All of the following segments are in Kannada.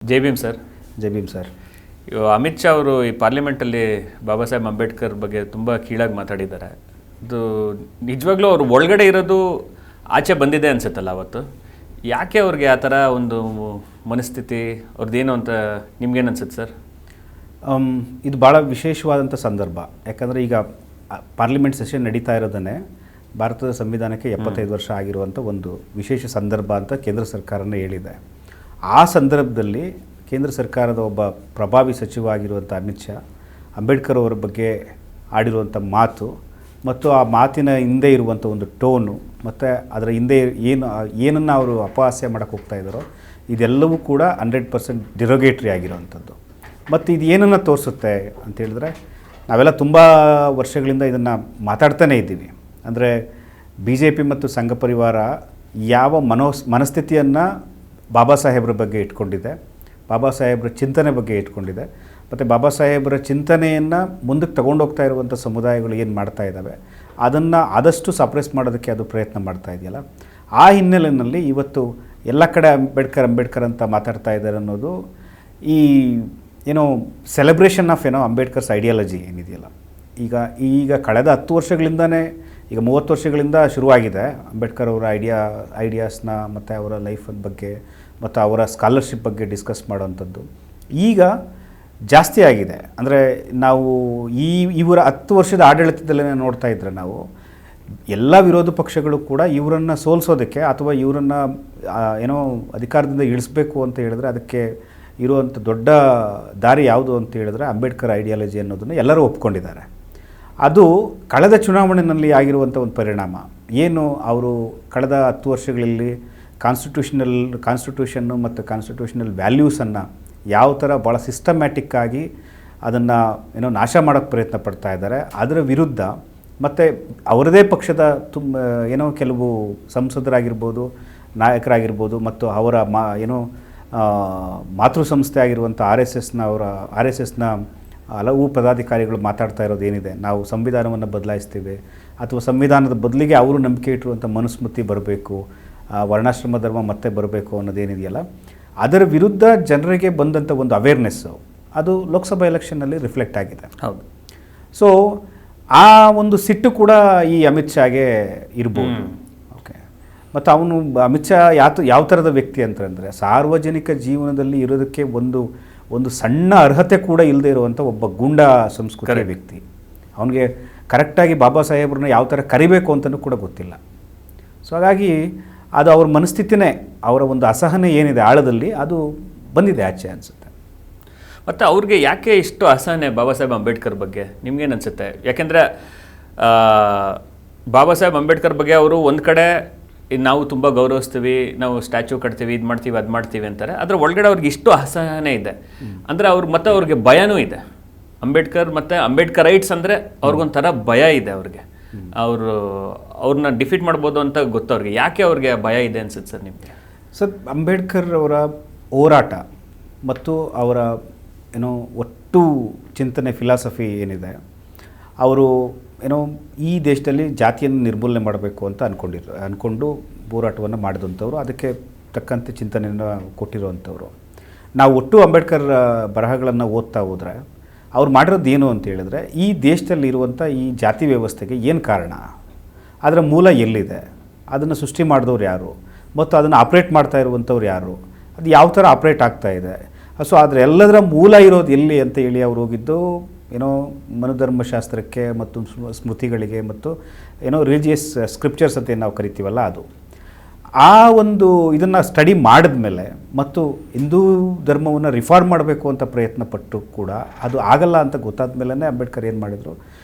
ಜೈ ಭೀಮ್ ಸರ್. ಜೈ ಭೀಮ್ ಸರ್. ಅಮಿತ್ ಶಾ ಅವರು ಈ ಪಾರ್ಲಿಮೆಂಟಲ್ಲಿ ಬಾಬಾ ಸಾಹೇಬ್ ಅಂಬೇಡ್ಕರ್ ಬಗ್ಗೆ ತುಂಬ ಕೀಳಾಗಿ ಮಾತಾಡಿದ್ದಾರೆ. ಅದು ನಿಜವಾಗ್ಲೂ ಅವ್ರು ಒಳಗಡೆ ಇರೋದು ಆಚೆ ಬಂದಿದೆ ಅನಿಸುತ್ತಲ್ಲ ಅವತ್ತು. ಯಾಕೆ ಅವ್ರಿಗೆ ಆ ಥರ ಒಂದು ಮನಸ್ಥಿತಿ ಅವ್ರದ್ದೇನು ಅಂತ ನಿಮ್ಗೇನು ಅನ್ಸುತ್ತೆ ಸರ್? ಇದು ಭಾಳ ವಿಶೇಷವಾದಂಥ ಸಂದರ್ಭ. ಯಾಕಂದರೆ ಈಗ ಪಾರ್ಲಿಮೆಂಟ್ ಸೆಷನ್ ನಡೀತಾ ಇರೋದನ್ನೇ ಭಾರತದ ಸಂವಿಧಾನಕ್ಕೆ 75 ವರ್ಷ ಆಗಿರುವಂಥ ಒಂದು ವಿಶೇಷ ಸಂದರ್ಭ ಅಂತ ಕೇಂದ್ರ ಸರ್ಕಾರನೇ ಹೇಳಿದೆ. ಆ ಸಂದರ್ಭದಲ್ಲಿ ಕೇಂದ್ರ ಸರ್ಕಾರದ ಒಬ್ಬ ಪ್ರಭಾವಿ ಸಚಿವ ಆಗಿರುವಂಥ ಅಮಿತ್ ಶಾ ಅಂಬೇಡ್ಕರ್ ಅವರ ಬಗ್ಗೆ ಆಡಿರುವಂಥ ಮಾತು ಮತ್ತು ಆ ಮಾತಿನ ಹಿಂದೆ ಇರುವಂಥ ಒಂದು ಟೋನು ಮತ್ತು ಅದರ ಹಿಂದೆ ಏನನ್ನು ಅವರು ಅಪಹಾಸ್ಯ ಮಾಡೋಕ್ಕೆ ಹೋಗ್ತಾ ಇದ್ದಾರೋ ಇದೆಲ್ಲವೂ ಕೂಡ 100% ಡಿರೋಗೇಟ್ರಿ ಆಗಿರೋವಂಥದ್ದು. ಮತ್ತು ಇದು ಏನನ್ನು ತೋರಿಸುತ್ತೆ ಅಂತ ಹೇಳಿದ್ರೆ, ನಾವೆಲ್ಲ ತುಂಬ ವರ್ಷಗಳಿಂದ ಇದನ್ನು ಮಾತಾಡ್ತಾನೇ ಇದ್ದೀವಿ. ಅಂದರೆ BJP ಮತ್ತು ಸಂಘ ಪರಿವಾರ ಯಾವ ಮನಸ್ಥಿತಿಯನ್ನು ಬಾಬಾ ಸಾಹೇಬ್ರ ಬಗ್ಗೆ ಇಟ್ಕೊಂಡಿದೆ, ಬಾಬಾ ಸಾಹೇಬ್ರ ಚಿಂತನೆ ಬಗ್ಗೆ ಇಟ್ಕೊಂಡಿದೆ, ಮತ್ತು ಬಾಬಾ ಸಾಹೇಬ್ರ ಚಿಂತನೆಯನ್ನು ಮುಂದಕ್ಕೆ ತಗೊಂಡೋಗ್ತಾ ಇರುವಂಥ ಸಮುದಾಯಗಳು ಏನು ಮಾಡ್ತಾ ಇದ್ದಾವೆ ಅದನ್ನು ಆದಷ್ಟು ಸಪ್ರೆಸ್ ಮಾಡೋದಕ್ಕೆ ಅದು ಪ್ರಯತ್ನ ಮಾಡ್ತಾ ಇದೆಯಲ್ಲ. ಆ ಹಿನ್ನೆಲೆಯಲ್ಲಿ ಇವತ್ತು ಎಲ್ಲ ಕಡೆ ಅಂಬೇಡ್ಕರ್ ಅಂತ ಮಾತಾಡ್ತಾ ಇದ್ದಾರೆ ಅನ್ನೋದು ಈ ಸೆಲೆಬ್ರೇಷನ್ ಆಫ್ ಅಂಬೇಡ್ಕರ್ಸ್ ಐಡಿಯಾಲಜಿ ಏನಿದೆಯಲ್ಲ, ಈಗ ಕಳೆದ 10 ವರ್ಷಗಳಿಂದನೇ, ಈಗ 30 ವರ್ಷಗಳಿಂದ ಶುರುವಾಗಿದೆ ಅಂಬೇಡ್ಕರ್ ಅವರ ಐಡಿಯಾಸ್ನ ಮತ್ತು ಅವರ ಲೈಫ್ ಬಗ್ಗೆ ಮತ್ತು ಅವರ ಸ್ಕಾಲರ್ಶಿಪ್ ಬಗ್ಗೆ ಡಿಸ್ಕಸ್ ಮಾಡೋವಂಥದ್ದು ಈಗ ಜಾಸ್ತಿ ಆಗಿದೆ. ಅಂದರೆ ನಾವು ಇವರ 10 ವರ್ಷದ ಆಡಳಿತದಲ್ಲೇ ನೋಡ್ತಾ ಇದ್ದರೆ ನಾವು ಎಲ್ಲ ವಿರೋಧ ಪಕ್ಷಗಳು ಕೂಡ ಇವರನ್ನು ಸೋಲಿಸೋದಕ್ಕೆ ಅಥವಾ ಇವರನ್ನು ಅಧಿಕಾರದಿಂದ ಇಳಿಸ್ಬೇಕು ಅಂತ ಹೇಳಿದ್ರೆ ಅದಕ್ಕೆ ಇರುವಂಥ ದೊಡ್ಡ ದಾರಿ ಯಾವುದು ಅಂತ ಹೇಳಿದ್ರೆ ಅಂಬೇಡ್ಕರ್ ಐಡಿಯಾಲಜಿ ಅನ್ನೋದನ್ನು ಎಲ್ಲರೂ ಒಪ್ಕೊಂಡಿದ್ದಾರೆ. ಅದು ಕಳೆದ ಚುನಾವಣೆಯಲ್ಲಿ ಆಗಿರುವಂಥ ಒಂದು ಪರಿಣಾಮ ಏನು, ಅವರು ಕಳೆದ 10 ವರ್ಷಗಳಲ್ಲಿ ಕಾನ್ಸ್ಟಿಟ್ಯೂಷನ್ನು ಮತ್ತು ಕಾನ್ಸ್ಟಿಟ್ಯೂಷನಲ್ ವ್ಯಾಲ್ಯೂಸನ್ನು ಯಾವ ಥರ ಭಾಳ ಸಿಸ್ಟಮ್ಯಾಟಿಕ್ಕಾಗಿ ಅದನ್ನು ನಾಶ ಮಾಡೋಕ್ಕೆ ಪ್ರಯತ್ನ ಪಡ್ತಾ ಇದ್ದಾರೆ. ಅದರ ವಿರುದ್ಧ ಮತ್ತು ಅವರದೇ ಪಕ್ಷದ ಕೆಲವು ಸಂಸದರಾಗಿರ್ಬೋದು, ನಾಯಕರಾಗಿರ್ಬೋದು ಮತ್ತು ಅವರ ಮಾತೃ ಸಂಸ್ಥೆ ಆಗಿರುವಂಥ ಆರ್ ಎಸ್ ಎಸ್ನ ಹಲವು ಪದಾಧಿಕಾರಿಗಳು ಮಾತಾಡ್ತಾ ಇರೋದು ಏನಿದೆ, ನಾವು ಸಂವಿಧಾನವನ್ನು ಬದಲಾಯಿಸ್ತೀವಿ ಅಥವಾ ಸಂವಿಧಾನದ ಬದಲಿಗೆ ಅವರು ನಂಬಿಕೆ ಇಟ್ಟಿರುವಂಥ ಮನುಸ್ಮೃತಿ ಬರಬೇಕು, ವರ್ಣಾಶ್ರಮ ಧರ್ಮ ಮತ್ತೆ ಬರಬೇಕು ಅನ್ನೋದೇನಿದೆಯಲ್ಲ, ಅದರ ವಿರುದ್ಧ ಜನರಿಗೆ ಬಂದಂಥ ಒಂದು ಅವೇರ್ನೆಸ್ಸು ಅದು ಲೋಕಸಭಾ ಎಲೆಕ್ಷನ್ನಲ್ಲಿ ರಿಫ್ಲೆಕ್ಟ್ ಆಗಿದೆ. ಹೌದು. ಸೊ ಆ ಒಂದು ಸಿಟ್ಟು ಕೂಡ ಈ ಅಮಿತ್ ಶಾಗೆ ಇರ್ಬೋದು. ಓಕೆ. ಮತ್ತು ಅವನು ಅಮಿತ್ ಶಾ ಯಾವ ಥರದ ವ್ಯಕ್ತಿ ಅಂತಂದರೆ, ಸಾರ್ವಜನಿಕ ಜೀವನದಲ್ಲಿ ಇರೋದಕ್ಕೆ ಒಂದು ಸಣ್ಣ ಅರ್ಹತೆ ಕೂಡ ಇಲ್ಲದೆ ಇರುವಂಥ ಒಬ್ಬ ಗೂಂಡಾ ಸಂಸ್ಕೃತಿಯ ವ್ಯಕ್ತಿ. ಅವನಿಗೆ ಕರೆಕ್ಟಾಗಿ ಬಾಬಾ ಸಾಹೇಬ್ರನ್ನ ಯಾವ ಥರ ಕರಿಬೇಕು ಅಂತಲೂ ಕೂಡ ಗೊತ್ತಿಲ್ಲ. ಸೊ ಹಾಗಾಗಿ ಅದು ಅವ್ರ ಮನಸ್ಥಿತಿನೇ, ಅವರ ಒಂದು ಅಸಹನೆ ಏನಿದೆ ಆಳದಲ್ಲಿ ಅದು ಬಂದಿದೆ ಆಚೆ ಅನಿಸುತ್ತೆ. ಮತ್ತು ಅವ್ರಿಗೆ ಯಾಕೆ ಇಷ್ಟು ಅಸಹನೆ ಬಾಬಾ ಸಾಹೇಬ್ ಅಂಬೇಡ್ಕರ್ ಬಗ್ಗೆ ನಿಮ್ಗೇನು ಅನಿಸುತ್ತೆ? ಯಾಕೆಂದರೆ ಬಾಬಾ ಸಾಹೇಬ್ ಅಂಬೇಡ್ಕರ್ ಬಗ್ಗೆ ಅವರು ಒಂದು ಕಡೆ ನಾವು ತುಂಬ ಗೌರವಿಸ್ತೀವಿ, ನಾವು ಸ್ಟ್ಯಾಚ್ಯೂ ಕಟ್ತೀವಿ, ಇದು ಮಾಡ್ತೀವಿ, ಅದು ಮಾಡ್ತೀವಿ ಅಂತಾರೆ. ಅದರ ಒಳಗಡೆ ಅವ್ರಿಗೆ ಇಷ್ಟು ಅಸಹನೆ ಇದೆ ಅಂದರೆ ಮತ್ತು ಅವ್ರಿಗೆ ಭಯನೂ ಇದೆ. ಅಂಬೇಡ್ಕರ್ ಮತ್ತು ಅಂಬೇಡ್ಕರೈಟ್ಸ್ ಅಂದರೆ ಅವ್ರಿಗೊಂಥರ ಭಯ ಇದೆ. ಅವ್ರನ್ನ ಡಿಫೀಟ್ ಮಾಡ್ಬೋದು ಅಂತ ಗೊತ್ತವ್ರಿಗೆ. ಯಾಕೆ ಅವ್ರಿಗೆ ಭಯ ಇದೆ ಅನ್ಸುತ್ತೆ ಸರ್ ನಿಮಗೆ? ಸರ್, ಅಂಬೇಡ್ಕರ್ ಅವರ ಹೋರಾಟ ಮತ್ತು ಅವರ ಒಟ್ಟು ಚಿಂತನೆ ಫಿಲಾಸಫಿ ಏನಿದೆ, ಅವರು ಈ ದೇಶದಲ್ಲಿ ಜಾತಿಯನ್ನು ನಿರ್ಮೂಲನೆ ಮಾಡಬೇಕು ಅಂತ ಅಂದ್ಕೊಂಡು ಹೋರಾಟವನ್ನು ಮಾಡಿದಂಥವ್ರು, ಅದಕ್ಕೆ ತಕ್ಕಂತೆ ಚಿಂತನೆಯನ್ನು ಕೊಟ್ಟಿರುವಂಥವ್ರು. ನಾವು ಒಟ್ಟು ಅಂಬೇಡ್ಕರ್ ಬರಹಗಳನ್ನು ಓದ್ತಾ ಹೋದರೆ ಅವ್ರು ಮಾಡಿರೋದು ಏನು ಅಂತ ಹೇಳಿದ್ರೆ, ಈ ದೇಶದಲ್ಲಿ ಇರುವಂಥ ಈ ಜಾತಿ ವ್ಯವಸ್ಥೆಗೆ ಏನು ಕಾರಣ, ಅದರ ಮೂಲ ಎಲ್ಲಿದೆ, ಅದನ್ನು ಸೃಷ್ಟಿ ಮಾಡಿದವ್ರು ಯಾರು ಮತ್ತು ಅದನ್ನು ಆಪ್ರೇಟ್ ಮಾಡ್ತಾ ಇರುವಂಥವ್ರು ಯಾರು, ಅದು ಯಾವ ಥರ ಆಪ್ರೇಟ್ ಆಗ್ತಾ ಇದೆ. ಸೊ ಆದರೆ ಎಲ್ಲದರ ಮೂಲ ಇರೋದು ಎಲ್ಲಿ ಅಂತ ಹೇಳಿ ಅವ್ರು ಹೋಗಿದ್ದು ಮನುಧರ್ಮಶಾಸ್ತ್ರಕ್ಕೆ ಮತ್ತು ಸ್ಮೃತಿಗಳಿಗೆ ಮತ್ತು ರಿಲಿಜಿಯಸ್ ಸ್ಕ್ರಿಪ್ಚರ್ಸ್ ಅಂತ ಏನು ನಾವು ಕರಿತೀವಲ್ಲ ಅದು. ಆ ಒಂದು ಇದನ್ನು ಸ್ಟಡಿ ಮಾಡಿದ ಮೇಲೆ ಮತ್ತು ಹಿಂದೂ ಧರ್ಮವನ್ನು ರಿಫಾರ್ಮ್ ಮಾಡಬೇಕು ಅಂತ ಪ್ರಯತ್ನ ಪಟ್ಟು ಕೂಡ ಅದು ಆಗಲ್ಲ ಅಂತ ಗೊತ್ತಾದ ಮೇಲೇ ಅಂಬೇಡ್ಕರ್ ಏನು ಮಾಡಿದರು,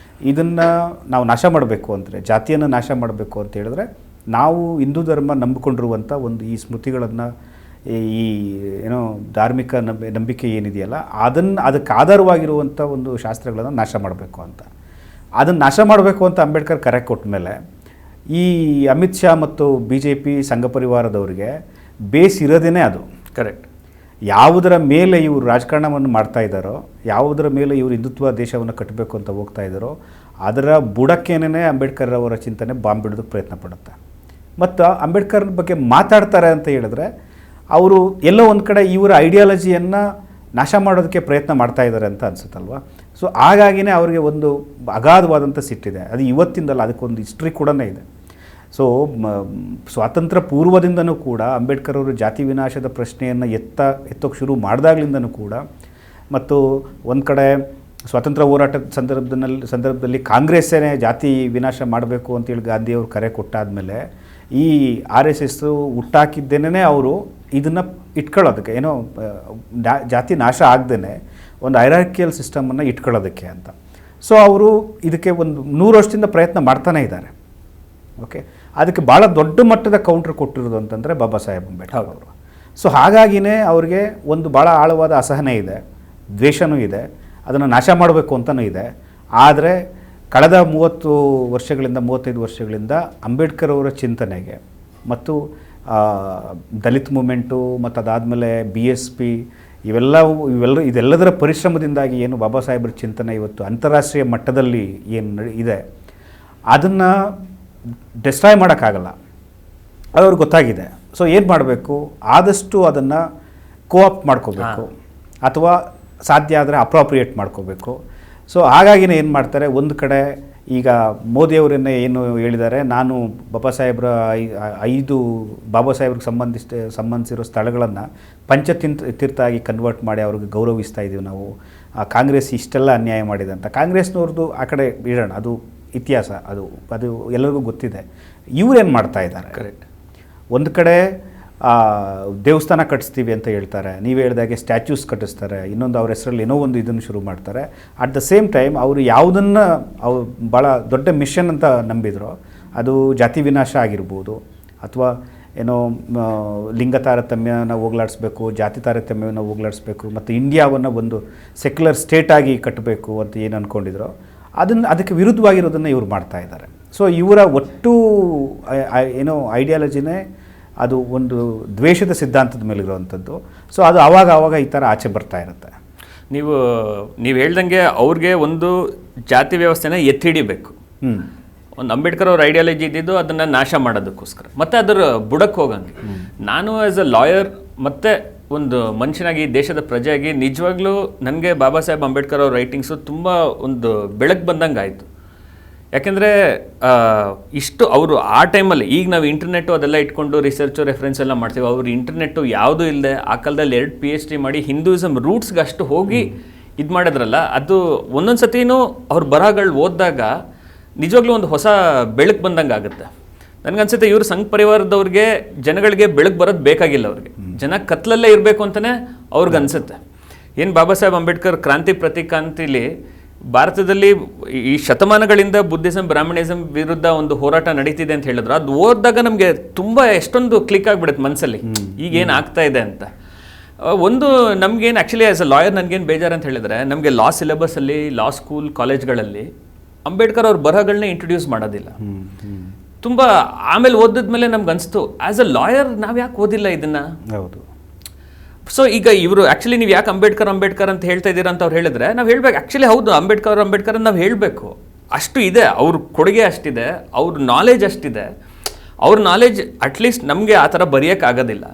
ಇದನ್ನು ನಾವು ನಾಶ ಮಾಡಬೇಕು ಅಂದರೆ, ಜಾತಿಯನ್ನು ನಾಶ ಮಾಡಬೇಕು ಅಂತ ಹೇಳಿದ್ರೆ ನಾವು ಹಿಂದೂ ಧರ್ಮ ನಂಬಿಕೊಂಡಿರುವಂಥ ಈ ಸ್ಮೃತಿಗಳನ್ನು, ಈ ಧಾರ್ಮಿಕ ನಂಬಿಕೆ ಏನಿದೆಯಲ್ಲ ಅದಕ್ಕೆ ಆಧಾರವಾಗಿರುವಂಥ ಒಂದು ಶಾಸ್ತ್ರಗಳನ್ನು ನಾಶ ಮಾಡಬೇಕು ಅಂತ. ಅದನ್ನು ನಾಶ ಮಾಡಬೇಕು ಅಂತ ಅಂಬೇಡ್ಕರ್ ಕರೆ ಕೊಟ್ಟ ಮೇಲೆ ಈ ಅಮಿತ್ ಶಾ ಮತ್ತು BJP ಸಂಘ ಪರಿವಾರದವರಿಗೆ ಬೇಸ್ ಇರೋದೇ ಅದು. ಕರೆಕ್ಟ್. ಯಾವುದರ ಮೇಲೆ ಇವರು ರಾಜಕಾರಣವನ್ನು ಮಾಡ್ತಾ ಇದ್ದಾರೋ, ಯಾವುದರ ಮೇಲೆ ಇವರು ಹಿಂದುತ್ವ ದೇಶವನ್ನು ಕಟ್ಟಬೇಕು ಅಂತ ಹೋಗ್ತಾ ಇದ್ದಾರೋ ಅದರ ಬುಡಕ್ಕೇನೇ ಅಂಬೇಡ್ಕರ್ ಅವರ ಚಿಂತನೆ ಬಾಂಬ್ ಬಿಡೋದಕ್ಕೆ ಪ್ರಯತ್ನ ಪಡುತ್ತೆ. ಮತ್ತು ಅಂಬೇಡ್ಕರ್ ಬಗ್ಗೆ ಮಾತಾಡ್ತಾರೆ ಅಂತ ಹೇಳಿದ್ರೆ ಅವರು ಎಲ್ಲೋ ಒಂದು ಕಡೆ ಇವರ ಐಡಿಯಾಲಜಿಯನ್ನು ನಾಶ ಮಾಡೋದಕ್ಕೆ ಪ್ರಯತ್ನ ಮಾಡ್ತಾ ಇದ್ದಾರೆ ಅಂತ ಅನಿಸುತ್ತಲ್ವ. ಸೊ ಹಾಗಾಗಿನೇ ಅವರಿಗೆ ಒಂದು ಅಗಾಧವಾದಂಥ ಸಿಟ್ಟಿದೆ. ಅದು ಇವತ್ತಿಂದಲ್ಲ, ಅದಕ್ಕೊಂದು ಹಿಸ್ಟ್ರಿ ಕೂಡ ಇದೆ. ಸೊ ಸ್ವಾತಂತ್ರ್ಯ ಪೂರ್ವದಿಂದನೂ ಕೂಡ ಅಂಬೇಡ್ಕರ್ ಅವರು ಜಾತಿ ವಿನಾಶದ ಪ್ರಶ್ನೆಯನ್ನು ಎತ್ತೋಕ್ಕೆ ಶುರು ಮಾಡಿದಾಗ್ಲಿಂದನೂ ಕೂಡ, ಮತ್ತು ಒಂದು ಕಡೆ ಸ್ವಾತಂತ್ರ್ಯ ಹೋರಾಟದ ಸಂದರ್ಭದಲ್ಲಿ ಕಾಂಗ್ರೆಸ್ಸೇ ಜಾತಿ ವಿನಾಶ ಮಾಡಬೇಕು ಅಂತೇಳಿ ಗಾಂಧಿಯವರು ಕರೆ ಕೊಟ್ಟಾದಮೇಲೆ ಈ RSS ಹುಟ್ಟಾಕಿದ್ದೇನೆ ಅವರು ಇದನ್ನು ಇಟ್ಕೊಳ್ಳೋದಕ್ಕೆ, ಏನೋ ಜಾತಿ ನಾಶ ಆಗದೇ ಒಂದು ಹೈರಾರ್ಕಿಯಲ್ ಸಿಸ್ಟಮನ್ನು ಇಟ್ಕೊಳ್ಳೋದಕ್ಕೆ ಅಂತ. ಸೊ ಅವರು ಇದಕ್ಕೆ ಒಂದು 100 ವರ್ಷದಿಂದ ಪ್ರಯತ್ನ ಮಾಡ್ತಾನೇ ಇದ್ದಾರೆ. ಓಕೆ, ಅದಕ್ಕೆ ಭಾಳ ದೊಡ್ಡ ಮಟ್ಟದ ಕೌಂಟ್ರ್ ಕೊಟ್ಟಿರೋದು ಅಂತಂದರೆ ಬಾಬಾ ಸಾಹೇಬ್ ಅಂಬೇಡ್ಕರ್ ಅವರು. ಸೊ ಹಾಗಾಗಿನೇ ಅವ್ರಿಗೆ ಒಂದು ಭಾಳ ಆಳವಾದ ಅಸಹನೆ ಇದೆ, ದ್ವೇಷನೂ ಇದೆ, ಅದನ್ನು ನಾಶ ಮಾಡಬೇಕು ಅಂತಲೂ ಇದೆ. ಆದರೆ ಕಳೆದ 35 ವರ್ಷಗಳಿಂದ ಅಂಬೇಡ್ಕರ್ ಅವರ ಚಿಂತನೆಗೆ ಮತ್ತು ದಲಿತ್ ಮೂಮೆಂಟು ಮತ್ತು ಅದಾದಮೇಲೆ BSP ಇದೆಲ್ಲದರ ಪರಿಶ್ರಮದಿಂದಾಗಿ ಏನು ಬಾಬಾ ಸಾಹೇಬ್ರ ಚಿಂತನೆ ಇವತ್ತು ಅಂತಾರಾಷ್ಟ್ರೀಯ ಮಟ್ಟದಲ್ಲಿ ಏನು ಇದೆ ಅದನ್ನು ಡೆಸ್ಟ್ರಾಯ್ ಮಾಡೋಕ್ಕಾಗಲ್ಲ, ಅವ್ರಿಗೆ ಗೊತ್ತಾಗಿದೆ. ಸೊ ಏನು ಮಾಡಬೇಕು, ಆದಷ್ಟು ಅದನ್ನು ಕೋಆಪ್ಟ್ ಮಾಡ್ಕೋಬೇಕು ಅಥವಾ ಸಾಧ್ಯ ಆದರೆ ಅಪ್ರಾಪ್ರಿಯೇಟ್ ಮಾಡ್ಕೋಬೇಕು. ಸೊ ಹಾಗಾಗಿನೇ ಏನು ಮಾಡ್ತಾರೆ, ಒಂದು ಕಡೆ ಈಗ ಮೋದಿಯವರನ್ನೇ ಏನು ಹೇಳಿದ್ದಾರೆ, ನಾನು ಬಾಬಾ ಸಾಹೇಬ್ರ 5 ಬಾಬಾ ಸಾಹೇಬ್ರಿಗೆ ಸಂಬಂಧಿಸಿರೋ ಸ್ಥಳಗಳನ್ನು ಪಂಚತೀರ್ಥ ಆಗಿ ಕನ್ವರ್ಟ್ ಮಾಡಿ ಅವ್ರಿಗೆ ಗೌರವಿಸ್ತಾ ಇದ್ದೀವಿ ನಾವು. ಕಾಂಗ್ರೆಸ್ ಇಷ್ಟೆಲ್ಲ ಅನ್ಯಾಯ ಮಾಡಿದೆ ಅಂತ. ಕಾಂಗ್ರೆಸ್ನವ್ರದ್ದು ಆ ಕಡೆ ಇಡೋಣ, ಅದು ಇತಿಹಾಸ, ಅದು ಎಲ್ಲರಿಗೂ ಗೊತ್ತಿದೆ. ಇವರೇನು ಮಾಡ್ತಾ ಇದ್ದಾರೆ, ಕರೆಕ್ಟ್. ಒಂದು ಕಡೆ ದೇವಸ್ಥಾನ ಕಟ್ಟಿಸ್ತೀವಿ ಅಂತ ಹೇಳ್ತಾರೆ, ನೀವು ಹೇಳಿದಾಗೆ ಸ್ಟ್ಯಾಚ್ಯೂಸ್ ಕಟ್ಟಿಸ್ತಾರೆ, ಇನ್ನೊಂದು ಅವ್ರ ಹೆಸರಲ್ಲಿ ಏನೋ ಒಂದು ಇದನ್ನು ಶುರು ಮಾಡ್ತಾರೆ. ಅಟ್ ದ ಸೇಮ್ ಟೈಮ್ ಅವರು ಯಾವುದನ್ನು ಅವ್ರು ಭಾಳ ದೊಡ್ಡ ಮಿಷನ್ ಅಂತ ನಂಬಿದ್ರು, ಅದು ಜಾತಿ ವಿನಾಶ ಆಗಿರ್ಬೋದು ಅಥವಾ ಏನೋ ಲಿಂಗ ತಾರತಮ್ಯನ ಹೋಗ್ಲಾಡಿಸ್ಬೇಕು, ಜಾತಿ ತಾರತಮ್ಯವನ್ನು ಹೋಗ್ಲಾಡಿಸ್ಬೇಕು ಮತ್ತು ಇಂಡಿಯಾವನ್ನು ಒಂದು ಸೆಕ್ಯುಲರ್ ಸ್ಟೇಟಾಗಿ ಕಟ್ಟಬೇಕು ಅಂತ ಏನು ಅಂದ್ಕೊಂಡಿದ್ರು, ಅದಕ್ಕೆ ವಿರುದ್ಧವಾಗಿರೋದನ್ನು ಇವರು ಮಾಡ್ತಾ ಇದ್ದಾರೆ. ಸೊ ಇವರ ಒಟ್ಟು ಏನೋ ಐಡಿಯಾಲಜಿನೇ ಅದು ಒಂದು ದ್ವೇಷದ ಸಿದ್ಧಾಂತದ ಮೇಲಿರುವಂಥದ್ದು. ಸೊ ಅದು ಆವಾಗ ಈ ಥರ ಆಚೆ ಬರ್ತಾ ಇರುತ್ತೆ. ನೀವು ಹೇಳ್ದಂಗೆ ಅವ್ರಿಗೆ ಒಂದು ಜಾತಿ ವ್ಯವಸ್ಥೆನ ಎತ್ತಿ ಹಿಡಿಬೇಕು. ಒಂದು ಅಂಬೇಡ್ಕರ್ ಅವ್ರ ಐಡಿಯಾಲಜಿ ಇದ್ದಿದ್ದು ಅದನ್ನು ನಾಶ ಮಾಡೋದಕ್ಕೋಸ್ಕರ, ಮತ್ತು ಅದರ ಬುಡಕ್ಕೆ ಹೋಗಂಗೆ. ನಾನು ಆ್ಯಸ್ ಅ ಲಾಯರ್ ಮತ್ತು ಒಂದು ಮನುಷ್ಯನಾಗಿ ದೇಶದ ಪ್ರಜೆಯಾಗಿ ನಿಜವಾಗ್ಲೂ ನನಗೆ ಬಾಬಾ ಸಾಹೇಬ್ ಅಂಬೇಡ್ಕರ್ ಅವ್ರ ರೈಟಿಂಗ್ಸು ತುಂಬ ಒಂದು ಬೆಳಕು ಬಂದಂಗೆ ಆಯಿತು. ಯಾಕೆಂದರೆ ಇಷ್ಟು ಅವರು ಆ ಟೈಮಲ್ಲಿ, ಈಗ ನಾವು ಇಂಟರ್ನೆಟ್ಟು ಅದೆಲ್ಲ ಇಟ್ಕೊಂಡು ರಿಸರ್ಚು ರೆಫರೆನ್ಸ್ ಎಲ್ಲ ಮಾಡ್ತೀವಿ, ಅವರು ಇಂಟರ್ನೆಟ್ಟು ಯಾವುದೂ ಇಲ್ಲದೆ ಆ ಕಾಲದಲ್ಲಿ 2 PhD ಮಾಡಿ ಹಿಂದೂಯಿಸಮ್ ರೂಟ್ಸ್ಗೆ ಅಷ್ಟು ಹೋಗಿ ಇದು ಮಾಡಿದ್ರಲ್ಲ, ಅದು ಒಂದೊಂದು ಸತಿನೂ ಅವ್ರ ಬರಹಗಳು ಓದಿದಾಗ ನಿಜವಾಗ್ಲೂ ಒಂದು ಹೊಸ ಬೆಳಕು ಬಂದಂಗೆ ಆಗುತ್ತೆ. ನನಗನ್ಸುತ್ತೆ ಇವರು ಸಂಘ ಪರಿವಾರದವ್ರಿಗೆ ಜನಗಳಿಗೆ ಬೆಳಕು ಬರೋದು ಬೇಕಾಗಿಲ್ಲ, ಅವ್ರಿಗೆ ಜನ ಕತ್ಲಲ್ಲೇ ಇರಬೇಕು ಅಂತಲೇ ಅವ್ರಿಗೆ ಅನಿಸುತ್ತೆ. ಏನು ಬಾಬಾ ಸಾಹೇಬ್ ಅಂಬೇಡ್ಕರ್ ಕ್ರಾಂತಿ ಪ್ರತಿಕ್ರಾಂತಿಲಿ ಭಾರತದಲ್ಲಿ ಈ ಶತಮಾನಗಳಿಂದ ಬುದ್ಧಿಸಮ್ ಬ್ರಾಹ್ಮಣಿಸಮ್ ವಿರುದ್ಧ ಒಂದು ಹೋರಾಟ ನಡೀತಿದೆ ಅಂತ ಹೇಳಿದ್ರು, ಅದು ಓದಿದಾಗ ನಮಗೆ ತುಂಬ ಎಷ್ಟೊಂದು ಕ್ಲಿಕ್ ಆಗಿಬಿಡುತ್ತೆ ಮನಸ್ಸಲ್ಲಿ, ಈಗೇನು ಆಗ್ತಾ ಇದೆ ಅಂತ. ಒಂದು ನಮಗೇನು ಆ್ಯಕ್ಚುಲಿ ಆ್ಯಸ್ ಅ ಲಾಯರ್ ನನಗೇನು ಬೇಜಾರು ಅಂತ ಹೇಳಿದ್ರೆ, ನಮಗೆ ಲಾ ಸಿಲೆಬಸ್ಸಲ್ಲಿ ಲಾ ಸ್ಕೂಲ್ ಕಾಲೇಜ್ಗಳಲ್ಲಿ ಅಂಬೇಡ್ಕರ್ ಅವ್ರ ಬರಹಗಳನ್ನ ಇಂಟ್ರೊಡ್ಯೂಸ್ ಮಾಡೋದಿಲ್ಲ. ತುಂಬ ಆಮೇಲೆ ಓದಿದ್ಮೇಲೆ ನಮ್ಗೆ ಅನಿಸ್ತು, ಆ್ಯಸ್ ಅ ಲಾಯರ್ ನಾವು ಯಾಕೆ ಓದಿಲ್ಲ ಇದನ್ನು. ಹೌದು. ಸೊ ಈಗ ಇವರು ಆ್ಯಕ್ಚುಲಿ ನೀವು ಯಾಕೆ ಅಂಬೇಡ್ಕರ್ ಅಂತ ಹೇಳ್ತಾ ಇದ್ದೀರಾ ಅಂತ ಅವ್ರು ಹೇಳಿದ್ರೆ, ನಾವು ಹೇಳ್ಬೇಕು ಆ್ಯಕ್ಚುಲಿ ಹೌದು ಅಂಬೇಡ್ಕರ್ ಅಂತ ನಾವು ಹೇಳಬೇಕು. ಅಷ್ಟು ಇದೆ, ಅವ್ರ ಕೊಡುಗೆ ಅಷ್ಟಿದೆ, ಅವ್ರ ನಾಲೆಜ್ ಅಷ್ಟಿದೆ. ಅವ್ರ ನಾಲೆಜ್ ಅಟ್ಲೀಸ್ಟ್ ನಮಗೆ ಆ ಥರ ಬರೆಯೋಕ್ಕಾಗೋದಿಲ್ಲ,